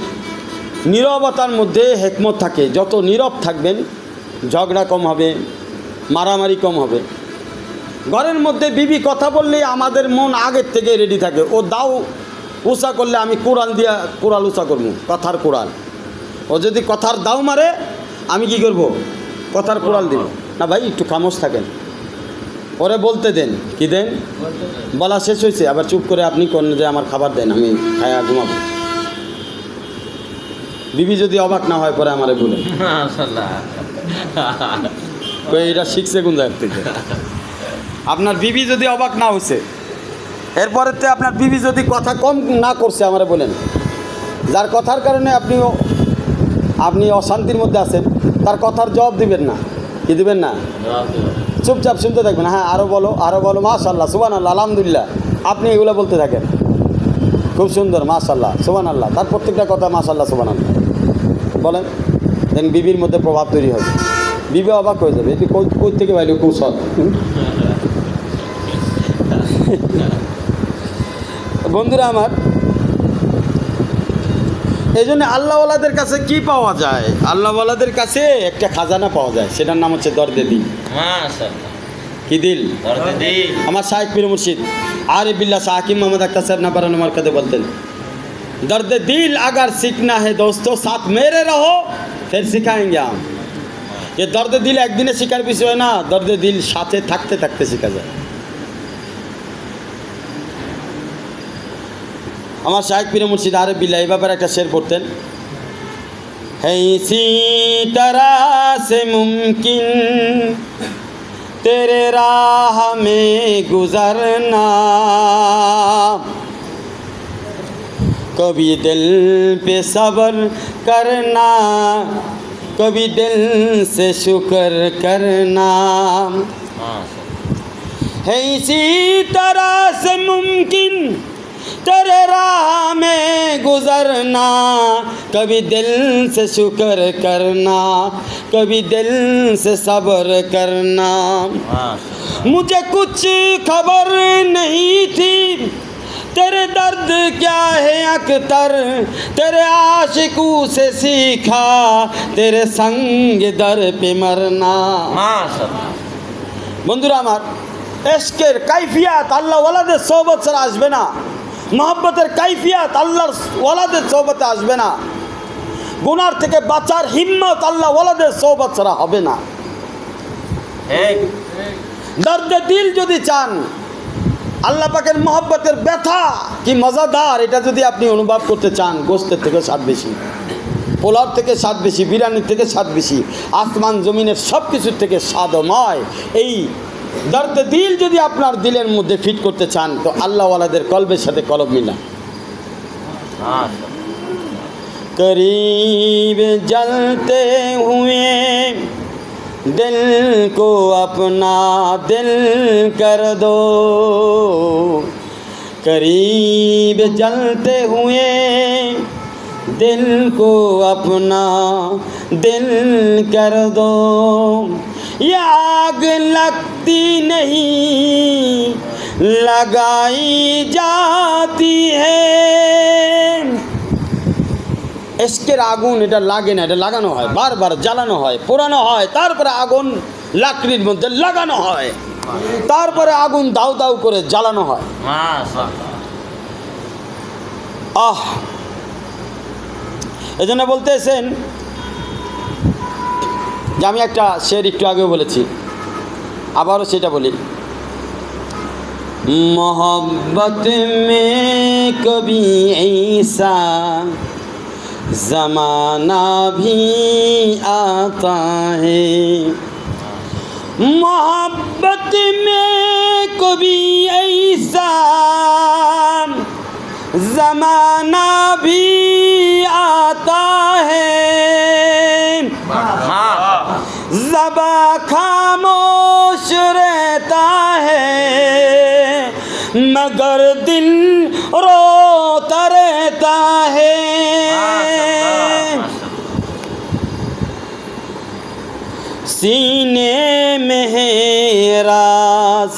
নীরবতার মধ্যে হিকমত থাকে। যত নীরব থাকবেন ঝগড়া কম হবে, মারামারি কম হবে। ঘরের মধ্যে বিবি কথা বললেই আমাদের মন আগের থেকে রেডি থাকে। ও দাও উষা করলে আমি কোরআন দিয়া কোরআন উষা করবো, কথার কোরআন। ও যদি কথার দাও মারে আমি কি করব, কথার কোরআন দিব না। ভাই একটু খামোশ থাকেন, পরে বলতে দেন। কি দেন, বলা শেষ হয়েছে আবার চুপ করে আপনি করেন যে আমার খাবার দেন, আমি খায়া ঘুমাবো। বিবি যদি অবাক না হয় পরে আমারে বলে এটা শিখছে কোন জায়গা থেকে। আপনার বিবি যদি অবাক না হয়েছে, এরপরে আপনার বিবি যদি কথা কম না করছে আমারে বলেন। যার কথার কারণে আপনি অশান্তির মধ্যে আছেন, তার কথার জবাব দিবেন না। কি দিবেন না, চুপচাপ শুনতে থাকবেন। হ্যাঁ আরও বলো, আরও বলো, মাশাআল্লাহ, সুবহানাল্লাহ, আলহামদুলিল্লাহ। আপনি এগুলো বলতে থাকেন, খুব সুন্দর, মাশাআল্লাহ, সুবহানাল্লাহ। তার প্রত্যেকটা কথা মাশাআল্লাহ, সুবহানাল্লাহ বলেন, দেন বিবির মধ্যে প্রভাব তৈরি হবে। বিবি অবাক হয়ে যাবে, এটি কই থেকে পাইল কৌশল। বন্ধুরা আমার, এই জন্য আল্লাহওয়ালাদের কাছে কি পাওয়া যায়? আল্লাহওয়ালাদের কাছে একটা খাজানা পাওয়া যায়, সেটার নাম হচ্ছে দর্দে দিল। কি দিল? আমার শাইখ পীর মুর্শিদ आरिफ बिल्लाह शाह हाकिम मोहम्मद अख्तर साहब नबारान मरकज़े बोलते हैं, दर्द दिल अगर सीखना है दोस्तों साथ मेरे रहो फिर सिखाएंगे हम। ये दर्द दिल एक दिन शिकार विषय ना, दर्द दिल साथे थकते थकते शिखा जाए। আমার শাইখ পীর মুর্শিদ আরিফ বিল্লাহ এই ব্যাপারে একটা শের পড়তেন, है इसी तरह से मुमकिन तेरे राह में गुजरना, कभी दिल पे सब्र करना, कभी दिल से शुक्र करना, है इसी तरह से मुमकिन तेरे राह में गुजरना, कभी दिल से शुक्र करना, कभी दिल से सब्र करना। मुझे कुछ खबर नहीं थी तेरे दर्द क्या है अख्तर, तेरे आशिकों से सीखा तेरे संग दर पे मरना। বন্ধুরা আমার, এশকের কাইফিয়াত আল্লাহ ওয়ালাদের সোহবত ছাড়া আসবে না, মহব্বতের কাইফিয়াত আল্লাহর ওয়ালাদের সোহবতে আসবে না, গুনার থেকে বাঁচার হিম্মত আল্লাহ ওয়ালাদের সোহবত ছাড়া হবে না। দর্দে দিল যদি চান, আল্লাহ পাকের মহব্বতের ব্যথা কি মজাদার, এটা যদি আপনি অনুভব করতে চান, গোস্তের থেকে স্বাদ বেশি, পোলার থেকে স্বাদ বেশি, বিরিয়ানির থেকে স্বাদ বেশি, আসমান জমিনের সব কিছুর থেকে স্বাদময় এই দর্দে দিল যদি আপনার দিলের মধ্যে ফিট করতে চান, তো আল্লাহওয়ালাদের কলবের সাথে কলব মিলা। करीब जलते हुए दिल को अपना दिल कर दो, करीब जलते हुए दिल को अपना दिल कर दो, ये आग लगती नहीं लगाई जाती है। এশকের আগুন এটা লাগে না, এটা লাগানো হয়, বারবার জ্বালানো হয়, পোড়ানো হয়, তারপরে আগুন লাকড়ির মধ্যে লাগানো হয়, তারপরে আগুন দাউ দাউ করে জ্বালানো হয়। এজন্য বলতেছেন যে আমি একটা শের একটু আগেও বলেছি, আবারও সেটা বলি, मोहब्बत में कभी ऐसा ज़माना भी आता है, मोहब्बत में कभी ऐसा ज़माना भी आता है, ज़बा खामोश रहता है मगर दिल रोता रहता है। सीने में है राज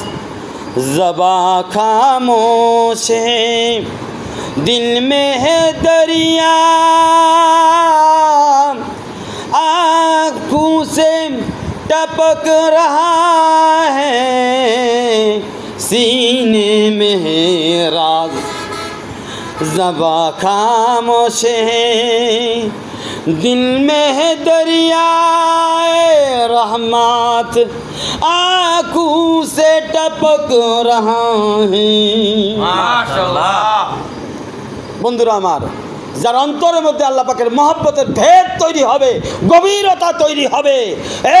ज़बा खामोश है, दिल में है दरिया आँखों से टपक रहा है, सीने में है राज ज़बा खामोश है, दिल में है दरियाए रहमत आँखों से टपक रहा है। माशाअल्लाह। বন্ধুরা আমার, যার অন্তরের মধ্যে আল্লাহ পাকের মহব্বতের ভেদ তৈরি হবে, গভীরতা তৈরি হবে,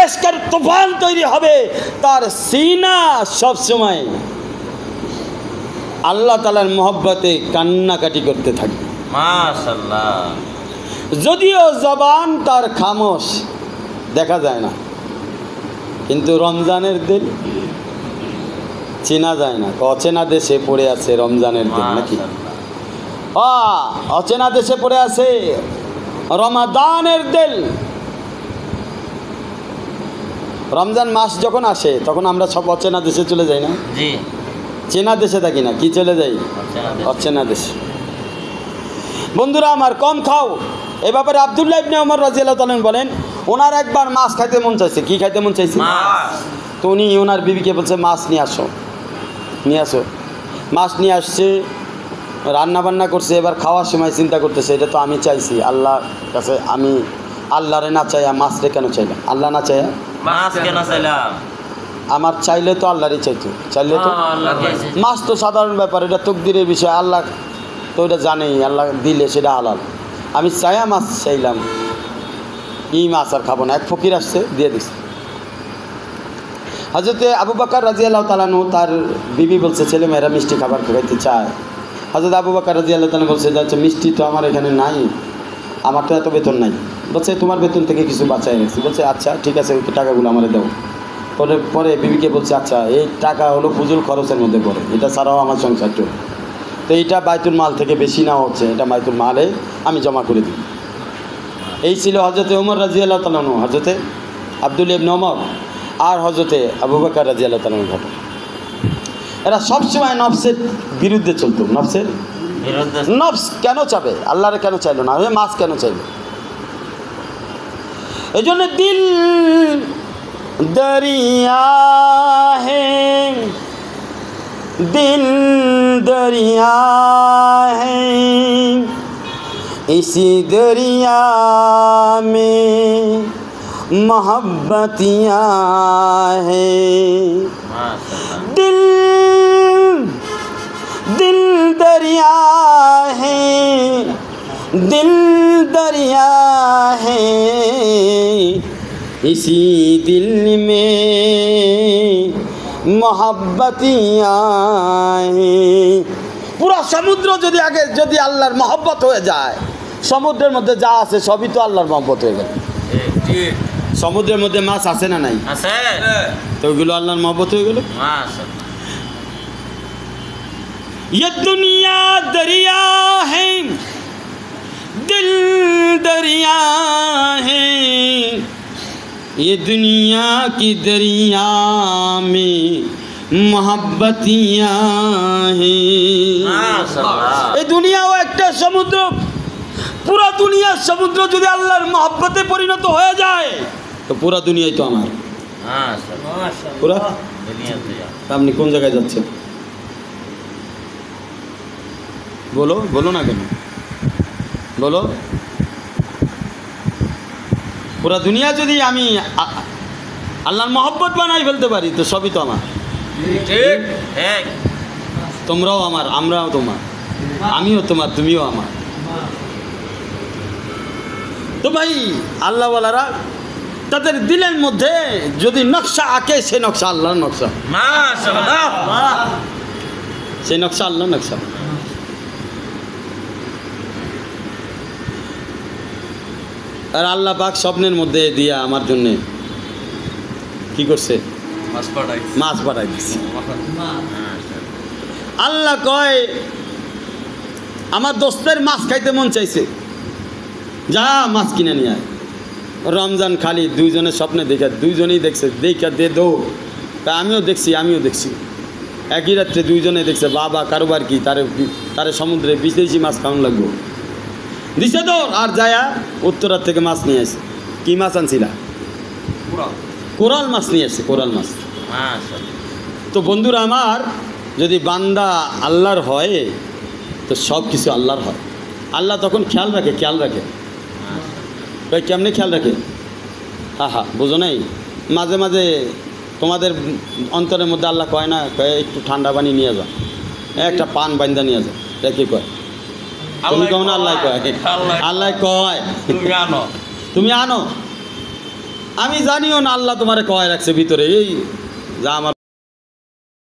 এশকের তুফান তৈরি হবে, তার সিনা সবসময় আল্লাহ তাআলার মহব্বতে কান্নাকাটি করতে থাকবে। মাশাআল্লাহ। যদিও জবান তার খামোশ, দেখা যায় না, কিন্তু রমজানের দিন চেনা যায় না, অচেনা দেশে পড়ে আছে রমজানের দিন নাকি, অচেনা দেশে পড়ে আছে রমাদানের দিল। রমজান মাস যখন আসে তখন আমরা সব অচেনা দেশে চলে যাই না, জি, চেনা দেশে থাকি না, কি চলে যাই অচেনা দেশে। বন্ধুরা আমার, কম খাও, এ ব্যাপারে আব্দুল্লাহ ইবনে ওমর রাদিয়াল্লাহু তাআলা বলেন, ওনার একবার মাছ খাইতে মন চাইছে। কি খাইতে মন চাইছে? তো উনি ওনার বিবিকে বলছে মাছ নিয়ে আসো, নিয়ে আসো। মাছ নিয়ে আসছে, রান্না বান্না করছে। এবার খাওয়ার সময় চিন্তা করতেছে, এটা তো আমি চাইছি আল্লাহর কাছে, আমি আল্লাহরে না চাইয়া মাছরে কেন চাইলাম? আল্লাহ না চাইয়া মাছ কেন চাইলাম? আমার চাইলে তো আল্লাহরই চাইতো, চাইলে তো মাছ তো সাধারণ ব্যাপার, এটা তকদিরের বিষয়, আল্লাহ তো এটা জানেই, আল্লাহ দিলে সেটা হালাল। আমি চাইয়া মাছ চাইলাম, এই মাছ আর খাবো না। এক ফকির আসছে, দিয়ে দিচ্ছে। হযরতে আবু বকর রাদিয়াল্লাহু তাআলা আনহু, তার বিবি বলছে ছেলে মেয়েরা মিষ্টি খাবার খাইতে চায়। হযরত আবু বকর রাদিয়াল্লাহু তাআলা বলছে, যাচ্ছে মিষ্টি তো আমার এখানে নাই, আমার তো এত বেতন নাই। বলছে তোমার বেতন থেকে কিছু বাঁচাই রাখছি। বলছে আচ্ছা ঠিক আছে, ওই টাকাগুলো আমারে দাও। পরে বিবিকে বলছে আচ্ছা এই টাকা হলো ফুজুল খরচের মধ্যে পড়ে, এটা ছাড়াও আমার সংসার চলে, তো এইটা বাইতুল মাল থেকে বেশি না হচ্ছে, এটা বাইতুল মালে আমি জমা করে দিই। এই ছিল হযরতে ওমর রাদিয়াল্লাহু তাআলা আনহু, হযরতে আব্দুল্লাহ ইবনে ওমর আর হযরতে আবু বকর রাদিয়াল্লাহু তাআলা আনহু ঘটনা। এরা সবসময় নফসের বিরুদ্ধে চলতো। নফসের বিরুদ্ধে, নফস কেন চাবে? আল্লাহরে কেন চাইলো না? মাছ কেন চাইলো? এই জন্য দিল দরিয়া হে दिल दरिया है, इसी दरिया में मोहब्बतियाँ हैं। दिल दिल दरिया है, दिल दरिया है, इसी दिल में मोहब्बतियाँ हैं। পুরা সমুদ্র যদি আগে যদি আল্লাহর মহব্বত হয়ে যায়, সমুদ্রের মধ্যে যা আছে সবই তো আল্লাহর মহব্বত হয়ে গেল। সমুদ্রের মধ্যে মাছ আছে না নাই? আছে। তো ওইগুলো আল্লাহর মহব্বত হয়ে গেল। ये दुनिया दरिया है, दिल दरिया है, ये दुनिया की दरिया में मोहब्बतियाँ हैं। এই দুনিয়াও একটা সমুদ্র, পুরা দুনিয়ার সমুদ্র যদি আল্লাহর মহব্বতে পরিণত হয়ে যায় তো পুরা দুনিয়াই তো আমার। পুরা আপনি কোন জায়গায় যাচ্ছেন? বলো বলো না কেন বলো। পুরা দুনিয়া যদি আমি আল্লাহর মহব্বত বানাই ফেলতে পারি তো সবই তো আমার। ঠিক, তোমরাও আমার, আমরাও তোমার, আমিও তোমার, তুমিও আমার। তো ভাই আল্লাহওয়ালারা তাদের দিলের মধ্যে যদি নকশা আঁকে, সে নকশা আল্লাহর নকশা, সেই নকশা আল্লাহর নকশা। আর আল্লাহ পাক স্বপ্নের মধ্যে দিয়া আমার জন্যে কি করছে? মাছ পাঠাই দিচ্ছে। আল্লাহ কয় আমার দোস্তের মাছ খাইতে মন চাইছে, যা মাছ কিনে নিয়ে আয়। রমজান খালি দুইজনের স্বপ্নে দেখে, দুইজনেই দেখছে, দেখে দে দৌ। আমিও দেখছি একই রাত্রে দুইজনে দেখছে। বাবা কারোবার কি তারে সমুদ্রে বিদেশি মাছ খাওয়ান লাগবো, দিছে তো। আর যায়া উত্তরার থেকে মাছ নিয়ে আসে। কি মাছ আনছিলা? কোরাল মাছ নিয়ে আসছে, কোরাল মাছ। তো বন্ধুরা আমার, যদি বান্দা আল্লাহর হয় তো সব কিছু আল্লাহর হয়। আল্লাহ তখন খেয়াল রাখে। কেমনে খেয়াল রাখে? বুঝো নাই? মাঝে মাঝে তোমাদের অন্তরের মধ্যে আল্লাহ কয় না, কয় একটু ঠান্ডা পানি নিয়ে যা, একটা পান বান্দা নিয়ে যা। এটা কি কয়? তুমি কও না আল্লাহ কয়? আল্লাহ কয় তুমি আনো। আমি জানিও না আল্লাহ তোমারে কয় রাখছে ভিতরে, এই যা আমার